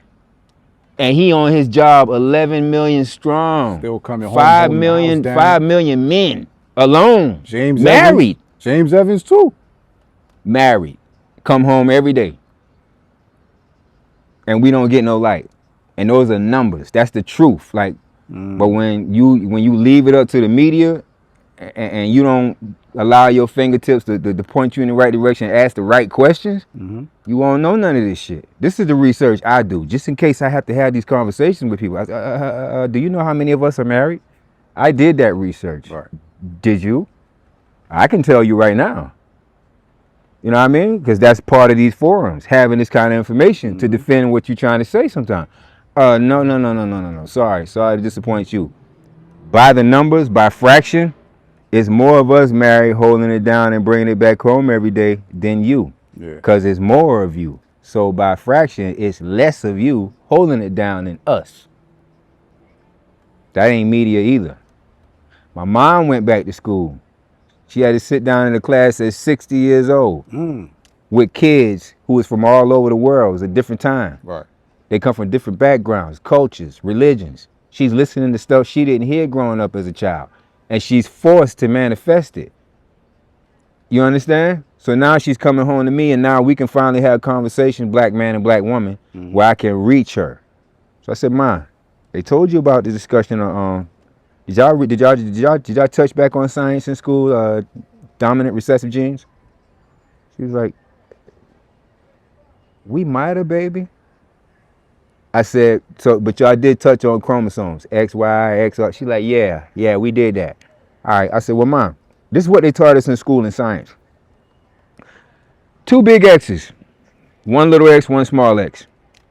And he on his job 11 million strong. Still coming home. 5 million men alone. James married. Evans. James Evans too. Married. Come home every day. And we don't get no light. And those are numbers. That's the truth. Like, but when you leave it up to the media and you don't allow your fingertips to point you in the right direction and ask the right questions, you won't know none of this shit. This is the research I do, just in case I have to have these conversations with people. Do you know how many of us are married? I did that research. Right. Did you? I can tell you right now. You know what I mean? Because that's part of these forums, having this kind of information to defend what you're trying to say sometimes. No. Sorry to disappoint you. By the numbers, by fraction, it's more of us married holding it down and bringing it back home every day than you. Yeah. Because it's more of you. So by fraction, it's less of you holding it down than us. That ain't media either. My mom went back to school. She had to sit down in a class at 60 years old with kids who was from all over the world. It was a different time. Right. They come from different backgrounds, cultures, religions. She's listening to stuff she didn't hear growing up as a child. And she's forced to manifest it. You understand? So now she's coming home to me, and now we can finally have a conversation, black man and black woman, where I can reach her. So I said, Ma, they told you about the discussion on did y'all touch back on science in school, dominant recessive genes? She was like, we might have, baby. I said, so, but y'all did touch on chromosomes, X, Y, X, Y. She's like, yeah, we did that. All right, I said, well, Mom, this is what they taught us in school in science. 2 big X's, 1 little x, 1 small x.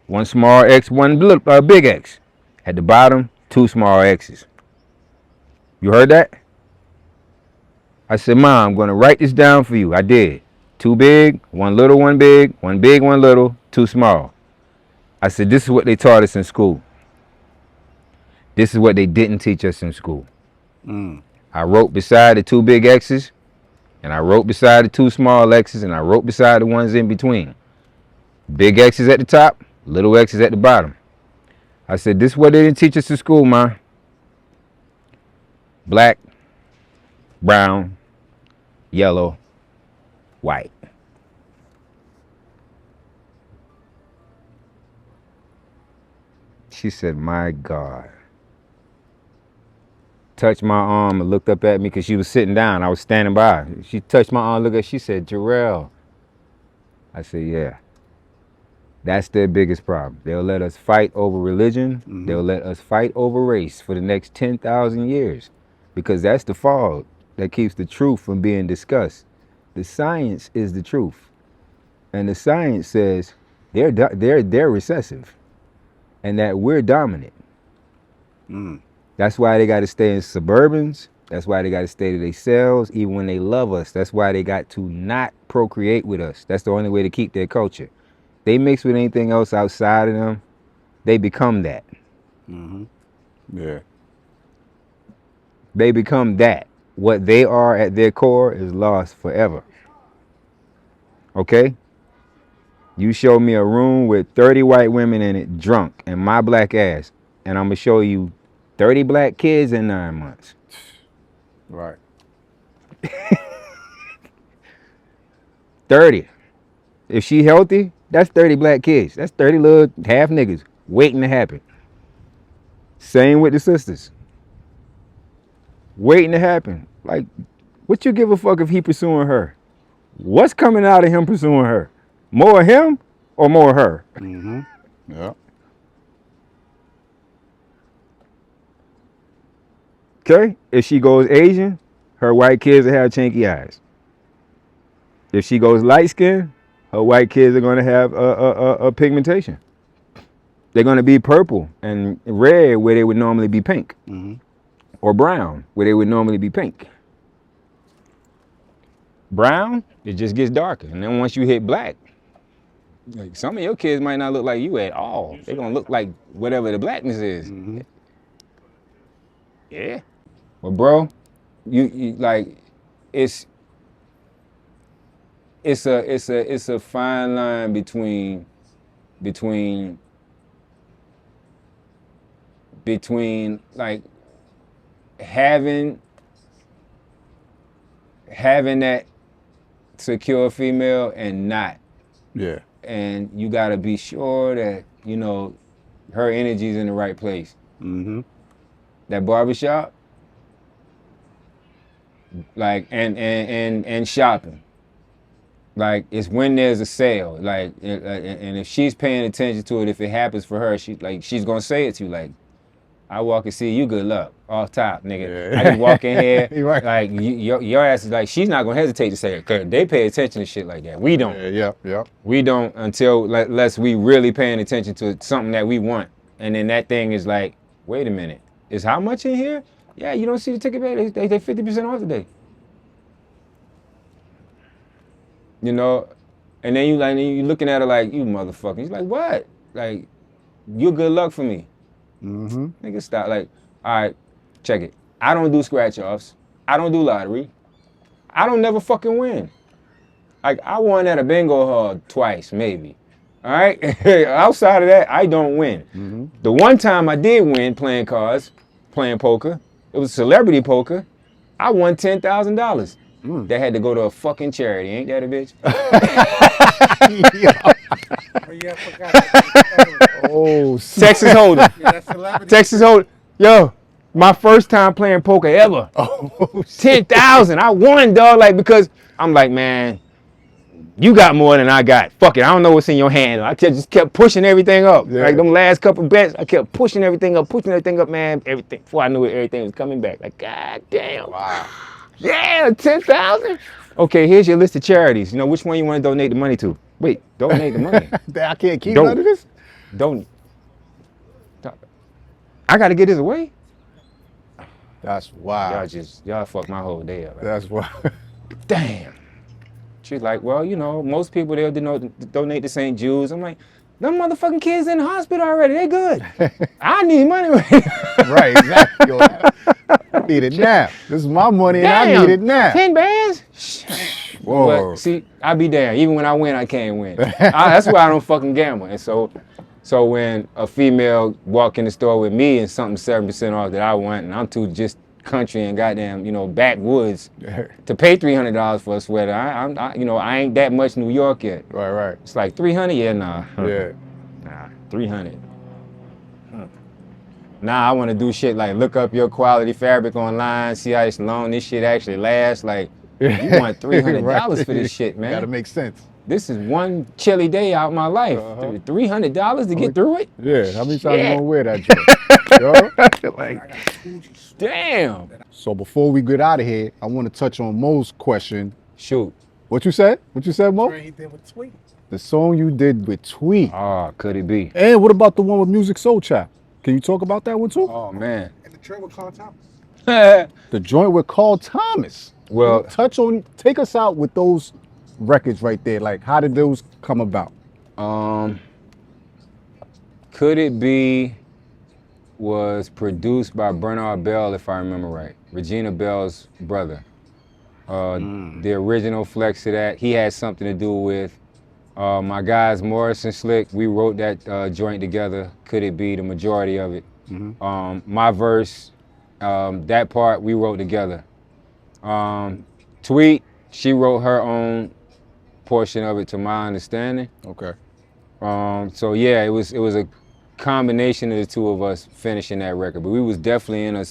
1 small x, 1 big X. At the bottom, 2 small X's. You heard that? I said, Mom, I'm going to write this down for you. I did. 2 big, 1 little, 1 big, 1 big, 1 little, 2 small. I said, this is what they taught us in school. This is what they didn't teach us in school. I wrote beside the two big X's, and I wrote beside the two small X's, and I wrote beside the ones in between. Big X's at the top, little X's at the bottom. I said, this is what they didn't teach us in school, man. Black, brown, yellow, white. She said, my God. Touched my arm and looked up at me because she was sitting down. I was standing by. She touched my arm, looked at, she said, Jarrell. I said, yeah. That's their biggest problem. They'll let us fight over religion. They'll let us fight over race for the next 10,000 years because that's the fog that keeps the truth from being discussed. The science is the truth. And the science says they're recessive and that we're dominant. That's why they got to stay in suburbans. That's why they got to stay to themselves, even when they love us. That's why they got to not procreate with us. That's the only way to keep their culture. They mix with anything else outside of them, they become that. Yeah. They become that. What they are at their core is lost forever. Okay? You show me a room with 30 white women in it, drunk, and my black ass, and I'm going to show you 30 black kids in 9 months. Right. 30. If she healthy, that's 30 black kids. That's 30 little half niggas waiting to happen. Same with the sisters. Waiting to happen. Like, what you give a fuck if he pursuing her? What's coming out of him pursuing her? More of him or more of her? Yeah. Okay? If she goes Asian, her white kids will have chinky eyes. If she goes light skin, her white kids are going to have a pigmentation. They're going to be purple and red where they would normally be pink. Or brown where they would normally be pink. Brown, it just gets darker. And then once you hit black, like some of your kids might not look like you at all. They're going to look like whatever the blackness is. Yeah. But bro, you like, it's a fine line between like having that secure female and not. Yeah. And you gotta be sure that, you know, her energy's in the right place. That barbershop, like, and shopping. Like, it's when there's a sale, like, and if she's paying attention to it, if it happens for her, she's gonna say it to you, like, I walk and see you, good luck, off top, nigga. I just walk in here, Right. like, your ass is like, she's not gonna hesitate to say it, cause they pay attention to shit like that. We don't. Yeah. We don't unless we really paying attention to something that we want. And then that thing is like, wait a minute, is how much in here? Yeah, you don't see the ticket bag, they 50% off today. You know, and then you looking at her like, you motherfucker. He's like, what? Like, you good luck for me. Nigga, stop. Like, all right, check it. I don't do scratch offs. I don't do lottery. I don't never fucking win. Like, I won at a bingo hall twice, maybe. All right? Outside of that, I don't win. The one time I did win playing cards, playing poker, it was celebrity poker. I won $10,000. That had to go to a fucking charity. Ain't that a bitch? Yeah, I forgot. Oh, Texas Hold'em. Yeah, that's celebrity. Texas Hold'em. Yo, my first time playing poker ever. 10,000. I won, dog. Like, because I'm like, man, you got more than I got. Fuck it. I don't know what's in your hand. I just kept pushing everything up. Yeah. Like, them last couple bets, I kept pushing everything up, man. Everything. Before I knew it, everything was coming back. Like, god damn. wow. Yeah, 10,000. Okay, here's your list of charities. You know, which one you want to donate the money to? Wait, donate the money. I can't keep Don't. none of this? Don't. I got to get this away? That's wild. Y'all fucked my whole day up. That's wild. Damn. She's like, well, you know, most people, they'll donate to St. Jude's. I'm like, them motherfucking kids in the hospital already. They good. I need money right now. Right, exactly. Yo, I need it now. This is my money and I need it now. 10 bands? Whoa. But see, I be damned. Even when I win, I can't win. That's why I don't fucking gamble. And so when a female walk in the store with me and something 7% off that I want, and I'm too just country and goddamn, backwoods to pay $300 for a sweater. I ain't that much New York yet. Right. It's like 300. Yeah, nah. Yeah. Nah, 300. Nah, I want to do shit like look up your quality fabric online, see how long this shit actually lasts. Like, you want $300 Right. for this shit, man. Gotta make sense. This is one chilly day out of my life. $300 to get through it? Yeah, how many times you gonna wear that joint? Yo? Like, damn. So before we get out of here, I want to touch on Mo's question. Shoot. What you said? What you said, Mo? He did with Tweet. The song you did with Tweet. Oh, could it be? And what about the one with Musiq Soulchild? Can you talk about that one too? Oh, man. And the trail with Carl Thomas. The joint with Carl Thomas. Well, take us out with those records right there. Like, how did those come about? Could It Be was produced by Bernard Bell, if I remember right. Regina Bell's brother. The original flex of that, he had something to do with my guys, Maurice and Slick. We wrote that joint together. Could It Be, the majority of it. My verse, that part we wrote together. Tweet, she wrote her own portion of it to my understanding. Okay. So yeah, it was a combination of the two of us finishing that record, but we was definitely in a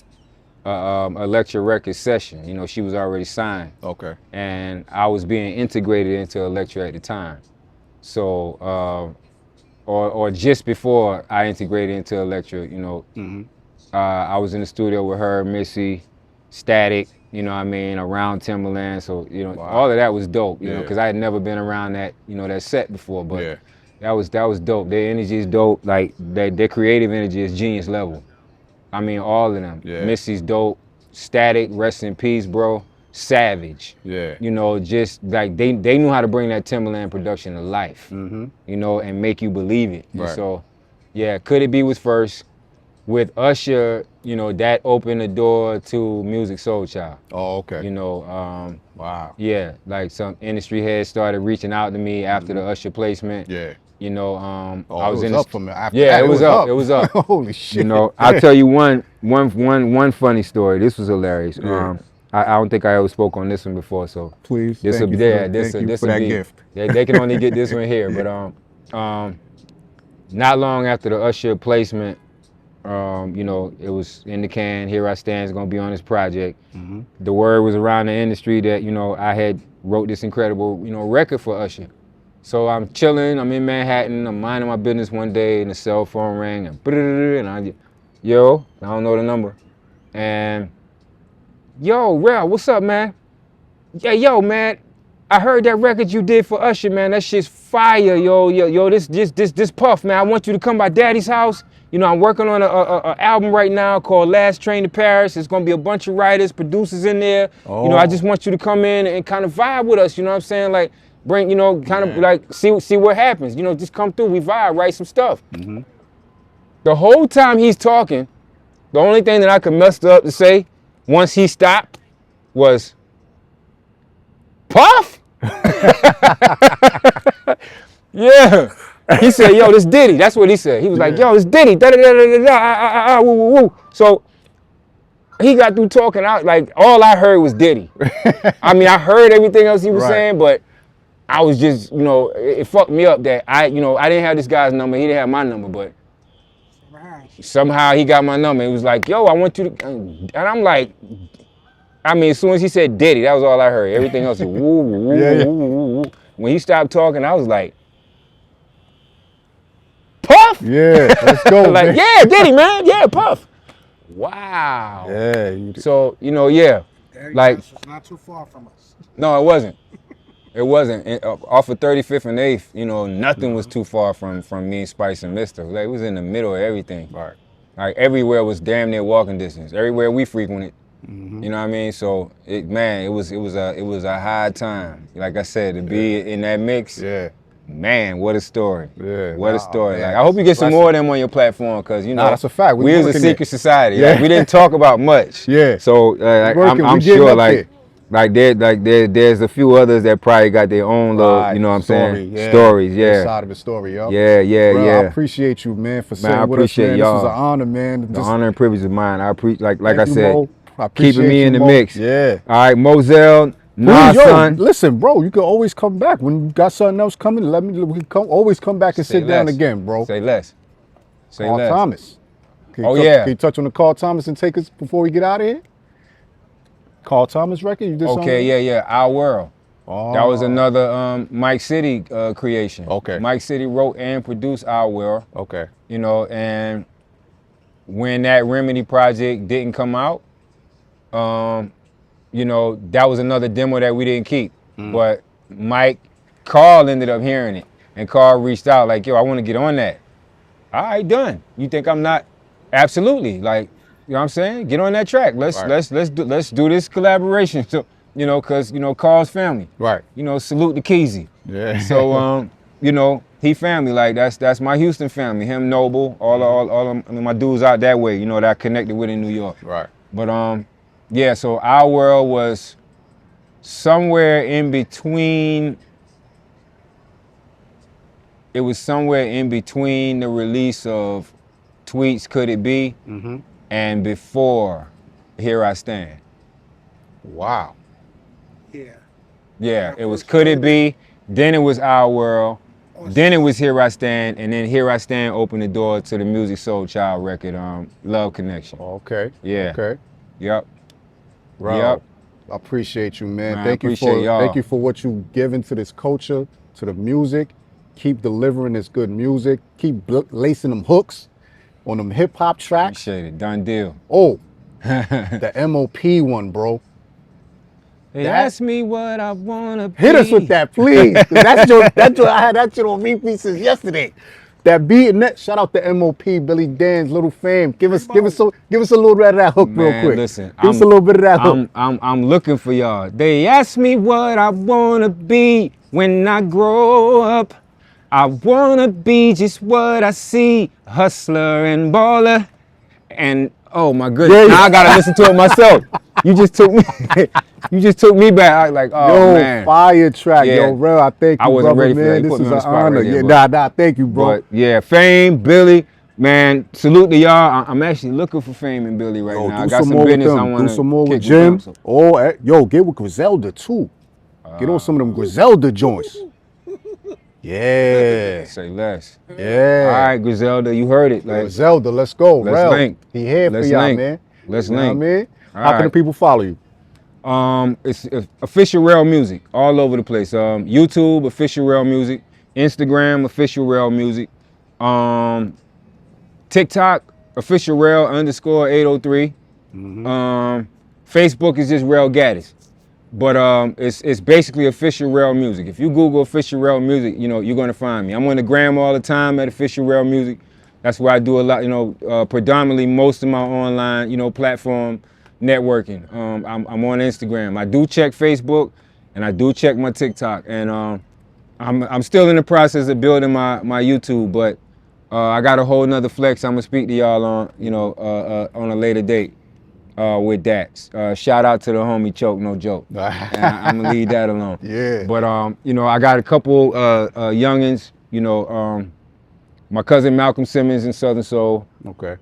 Elektra Records session. She was already signed. Okay. And I was being integrated into Elektra at the time. So, or just before I integrated into Elektra, I was in the studio with her, Missy, Static, around Timberland. So, all of that was dope, because I had never been around that, that set before, but that was dope. Their energy is dope. Like, their creative energy is genius level. I mean, all of them. Yeah. Missy's dope. Static, rest in peace, bro. Savage. Yeah. Just like they knew how to bring that Timberland production to life, and make you believe it. Right. And so, yeah, Could It Be was first. With Usher, that opened the door to Musiq Soulchild. Oh, okay. Wow. Yeah, like some industry heads started reaching out to me after the Usher placement. Yeah. I was it was up from after yeah, that, it was up. It was up. Holy shit. I'll tell you one funny story. This was hilarious. Yeah. I don't think I ever spoke on this one before, so Please. this will be there. This for will that be. gift. They can only get this one here, but not long after the Usher placement, it was in the can. Here I Stand is gonna be on this project. The word was around the industry that I had wrote this incredible record for Usher. So I'm chilling. I'm in Manhattan. I'm minding my business one day, and the cell phone rang, and I don't know the number, and yo, Rell, what's up, man? Yeah, yo, man, I heard that record you did for Usher, man. That shit's fire, yo. This Puff, man. I want you to come by Daddy's house. I'm working on a album right now called Last Train to Paris. It's gonna be a bunch of writers, producers in there. Oh. I just want you to come in and kind of vibe with us. You know what I'm saying? Like, bring, kind of like see what happens. Just come through, we vibe, write some stuff. The whole time he's talking, the only thing that I could muster up to say once he stopped was, Puff? Yeah. He said, yo, this Diddy. That's what he said. He was like, yo, this Diddy. Da-da-da-da-da, woo-woo-woo. So he got through talking out, like, all I heard was Diddy. I mean, I heard everything else he was saying, but I was just, it fucked me up that I didn't have this guy's number. He didn't have my number, but somehow he got my number. He was like, yo, I want you to, and I'm like, I mean, as soon as he said Diddy, that was all I heard. Everything else was woo, woo, woo, woo, woo. When he stopped talking, I was like, Puff? Yeah, let's go. Like, man. yeah, Diddy, man. Yeah, Puff. Wow. Yeah. So, yeah. Like, It's not too far from us. No, it wasn't. It wasn't. Off of 35th and 8th, nothing was too far from me, Spice, and Mister. Like, it was in the middle of everything. Right. Like, everywhere was damn near walking distance. Everywhere we frequented. You know what I mean? So, it was a high time. Like I said, to be in that mix. Yeah. Man, what a story. Yeah, What nah, a story. man, Like, I hope you get some blessing. more of them on your platform because, you know, Nah, that's a fact. We we was a working secret it. society. Yeah. Like, we didn't talk about much. Yeah. So working. I'm We getting sure up there's a few others that probably got their own little, you know what I'm saying? Yeah. Stories, Their yeah. side of the story, yo. Yeah, yeah, Bro, I yeah. appreciate you, man, for Man, sitting I with us, appreciate man. y'all. This was an honor, man. The honor and privilege is mine. I appreciate, like Thank I you, said, Mo. I appreciate keeping me in you, the Mo. mix. Yeah. All right, Moselle, nah, Yo, son. listen, bro, you can always come back. When you got something else coming, always come back and Say sit down less. again, bro. Say less. Say Carl less. Thomas. Oh, yeah. Can you touch on the Carl Thomas and take us before we get out of here? Carl Thomas record? You did something? Okay, yeah. Our World. Oh. That was another Mike City creation. Okay. Mike City wrote and produced Our World. Okay. You know, and when that Remedy project didn't come out, you know, that was another demo that we didn't keep. But Carl ended up hearing it, and Carl reached out like, yo, I want to get on that. All right, done. You think I'm not? Absolutely. Like, you know what I'm saying? Get on that track. Let's do this collaboration. So, you know, cause you know Carl's family. Right. You know, salute to Cise. Yeah. So you know, he family, like that's my Houston family. Him, Noble, all of my dudes out that way, you know, that I connected with in New York. Right. But yeah, so Our World was somewhere in between. It was somewhere in between the release of Tweets Could It Be and before Here I Stand. Wow. Yeah. Yeah, it was Could It Be, then it was Our World, then it was Here I Stand, and then Here I Stand opened the door to the Musiq Soulchild record, Love Connection. Okay. Yeah. Okay. Yep. Bro, Yep. I appreciate you, man. Man, I Thank you appreciate y'all. Thank you for what you given to this culture, to the music. Keep delivering this good music. Keep lacing them hooks on them hip hop tracks. Appreciate it. Done deal. Oh, the MOP one, bro. They ask me what I wanna be. Hit us with that, please. 'Cause I had that shit on repeat since yesterday. That beat and that. Shout out to MOP, Billy Dan's little fam. Give us a little bit of that hook, real Man, quick. listen, give us a little bit of that hook. I'm looking for y'all. They ask me what I wanna be when I grow up. I wanna be just what I see, hustler and baller. And oh my goodness, now I gotta listen to it myself. You just took me back. I like, oh Yo, man. fire track. Yeah. Yo, Rell, I thank you, I wasn't brother, ready for that. man. You This put me is on the an spot right honor. there, Yeah, bro. thank you, bro. But yeah, Fame, Billy, man, salute to y'all. I'm actually looking for Fame and Billy right now. I got some business I want Do to some more with kick them, Jim. so. Oh, yo, get with Griselda too. Get on some of them Griselda joints. Yeah. Say less. Yeah. All right, Griselda, you heard it. Like, Griselda, let's go. Let's Rell, link. he here Let's for y'all, link. man. Let's You know link. what I mean? All How can the right. people follow you? It's official Rell Music all over the place. YouTube, official Rell Music. Instagram, official Rell Music. TikTok, official Rell _803. Facebook is just Rell Gaddis. But it's basically official Rell Music. If you Google official Rell Music, you know, you're gonna find me. I'm on the gram all the time at official Rell Music. That's where I do a lot, you know, predominantly most of my online, you know, platform networking. I'm on Instagram. I do check Facebook and I do check my TikTok. And I'm still in the process of building my YouTube, but I got a whole nother flex I'm gonna speak to y'all on, you know, on a later date. With that. Shout out to the homie Choke, no joke. And I'm gonna leave that alone. Yeah. But you know, I got a couple youngins, you know, my cousin Malcolm Simmons in Southern Soul. Okay.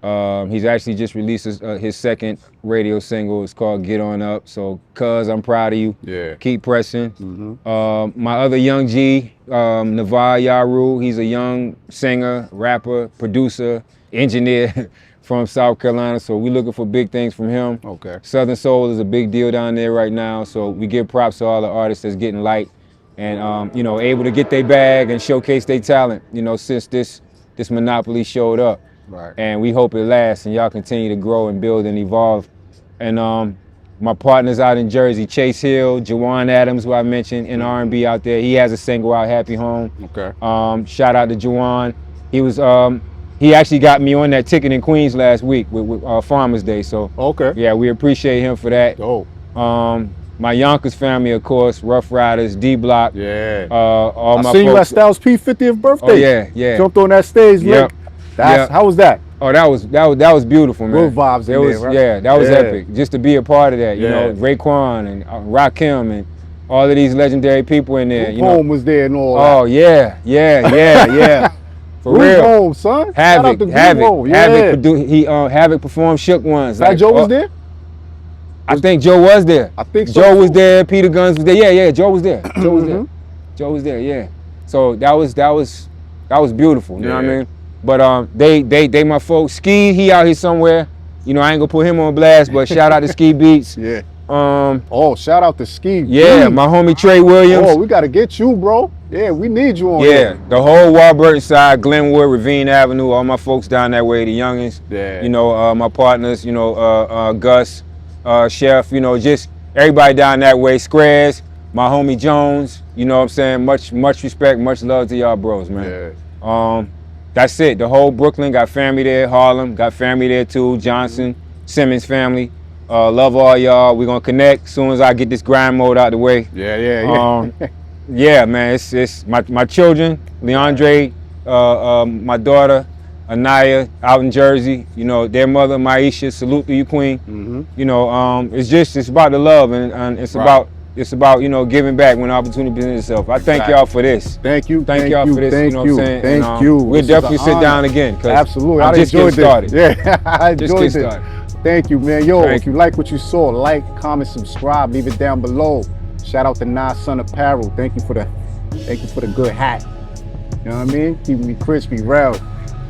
He's actually just released his second radio single. It's called Get On Up. So, cuz, I'm proud of you. Yeah. Keep pressing. My other young G, Navar Yaru, he's a young singer, rapper, producer, engineer from South Carolina. So we looking for big things from him. Okay. Southern Soul is a big deal down there right now. So we give props to all the artists that's getting light and, you know, able to get their bag and showcase their talent, you know, since this monopoly showed up. Right. And we hope it lasts and y'all continue to grow and build and evolve. And my partners out in Jersey, Chase Hill, Jawan Adams, who I mentioned in R&B out there, he has a single out, Happy Home. Okay. Shout out to Jawan. He was, he actually got me on that ticket in Queens last week with Farmers Day. So Okay. yeah, we appreciate him for that. Dope. My Yonkers family, of course, Rough Riders, D Block. Yeah. All my I seen you at folks. Styles P 50th birthday. Oh yeah, yeah. Jumped on that stage. Yep. Yep. How was that? Oh, that was beautiful, man. Good vibes in It was, there, right? yeah, that was Yeah. epic. Just to be a part of that, you know, Yeah. Raekwon and Rakim and all of these legendary people in there. You know. Home was there and all Oh yeah. For Group real. Home, son. Shout out Havoc, to Group Havoc, Home. Yeah. Havoc performed Shook Ones. Fat Joe was there? I think Joe was there. I think so, Joe was too. there. Peter Guns was there. Yeah, Joe was there. Joe was there. Mhm. Joe was there. Yeah. So that was beautiful. You know what I Yeah. mean? But they my folks. Ski, he out here somewhere. You know, I ain't gonna put him on blast, but shout out to Ski Beats. Yeah. Um, Oh, shout out to Ski. yeah, my homie Trey Williams. Oh, we gotta get you, bro. Yeah, we need you on Yeah, here. the whole Warburton side, Glenwood, Ravine Avenue, all my folks down that way, the youngins. Yeah. You know, my partners, you know, Gus, Chef, you know, just everybody down that way. Screz, my homie Jones, you know what I'm saying? Much respect, much love to y'all bros, man. Yeah. That's it. The whole Brooklyn got family there, Harlem got family there too, Johnson, Simmons family. Love all y'all. We're gonna connect as soon as I get this grind mode out the way. Yeah. Yeah, man, it's my children, Leandre, my daughter, Anaya, out in Jersey. You know, their mother, Maisha, salute to you, Queen. Mhm. You know, it's about the love and it's Right. about you know, giving back when opportunity presents itself. I thank y'all for this. Thank you. Thank y'all for this. Thank You know what I'm saying? Thank And, you. We'll This is definitely an sit honor. down again. 'Cause Absolutely. I'm I just enjoyed getting this. started. Yeah, I Just enjoyed getting this. started. Thank you, man. Yo, Thank if you like what you saw, like, comment, subscribe, leave it down below. Shout out to Nah Sun Apparel. Thank you for the good hat. You know what I mean? Keeping me crispy, Rell.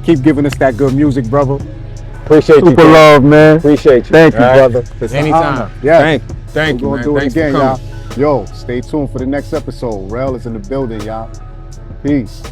Keep giving us that good music, brother. Appreciate you. Super King. love, man. Appreciate you. Thank you, All right? brother. It's an Anytime. honor. Yeah. Thank you, We're man. gonna do it Thanks again, for y'all. coming. Yo, stay tuned for the next episode. Rell is in the building, y'all. Peace.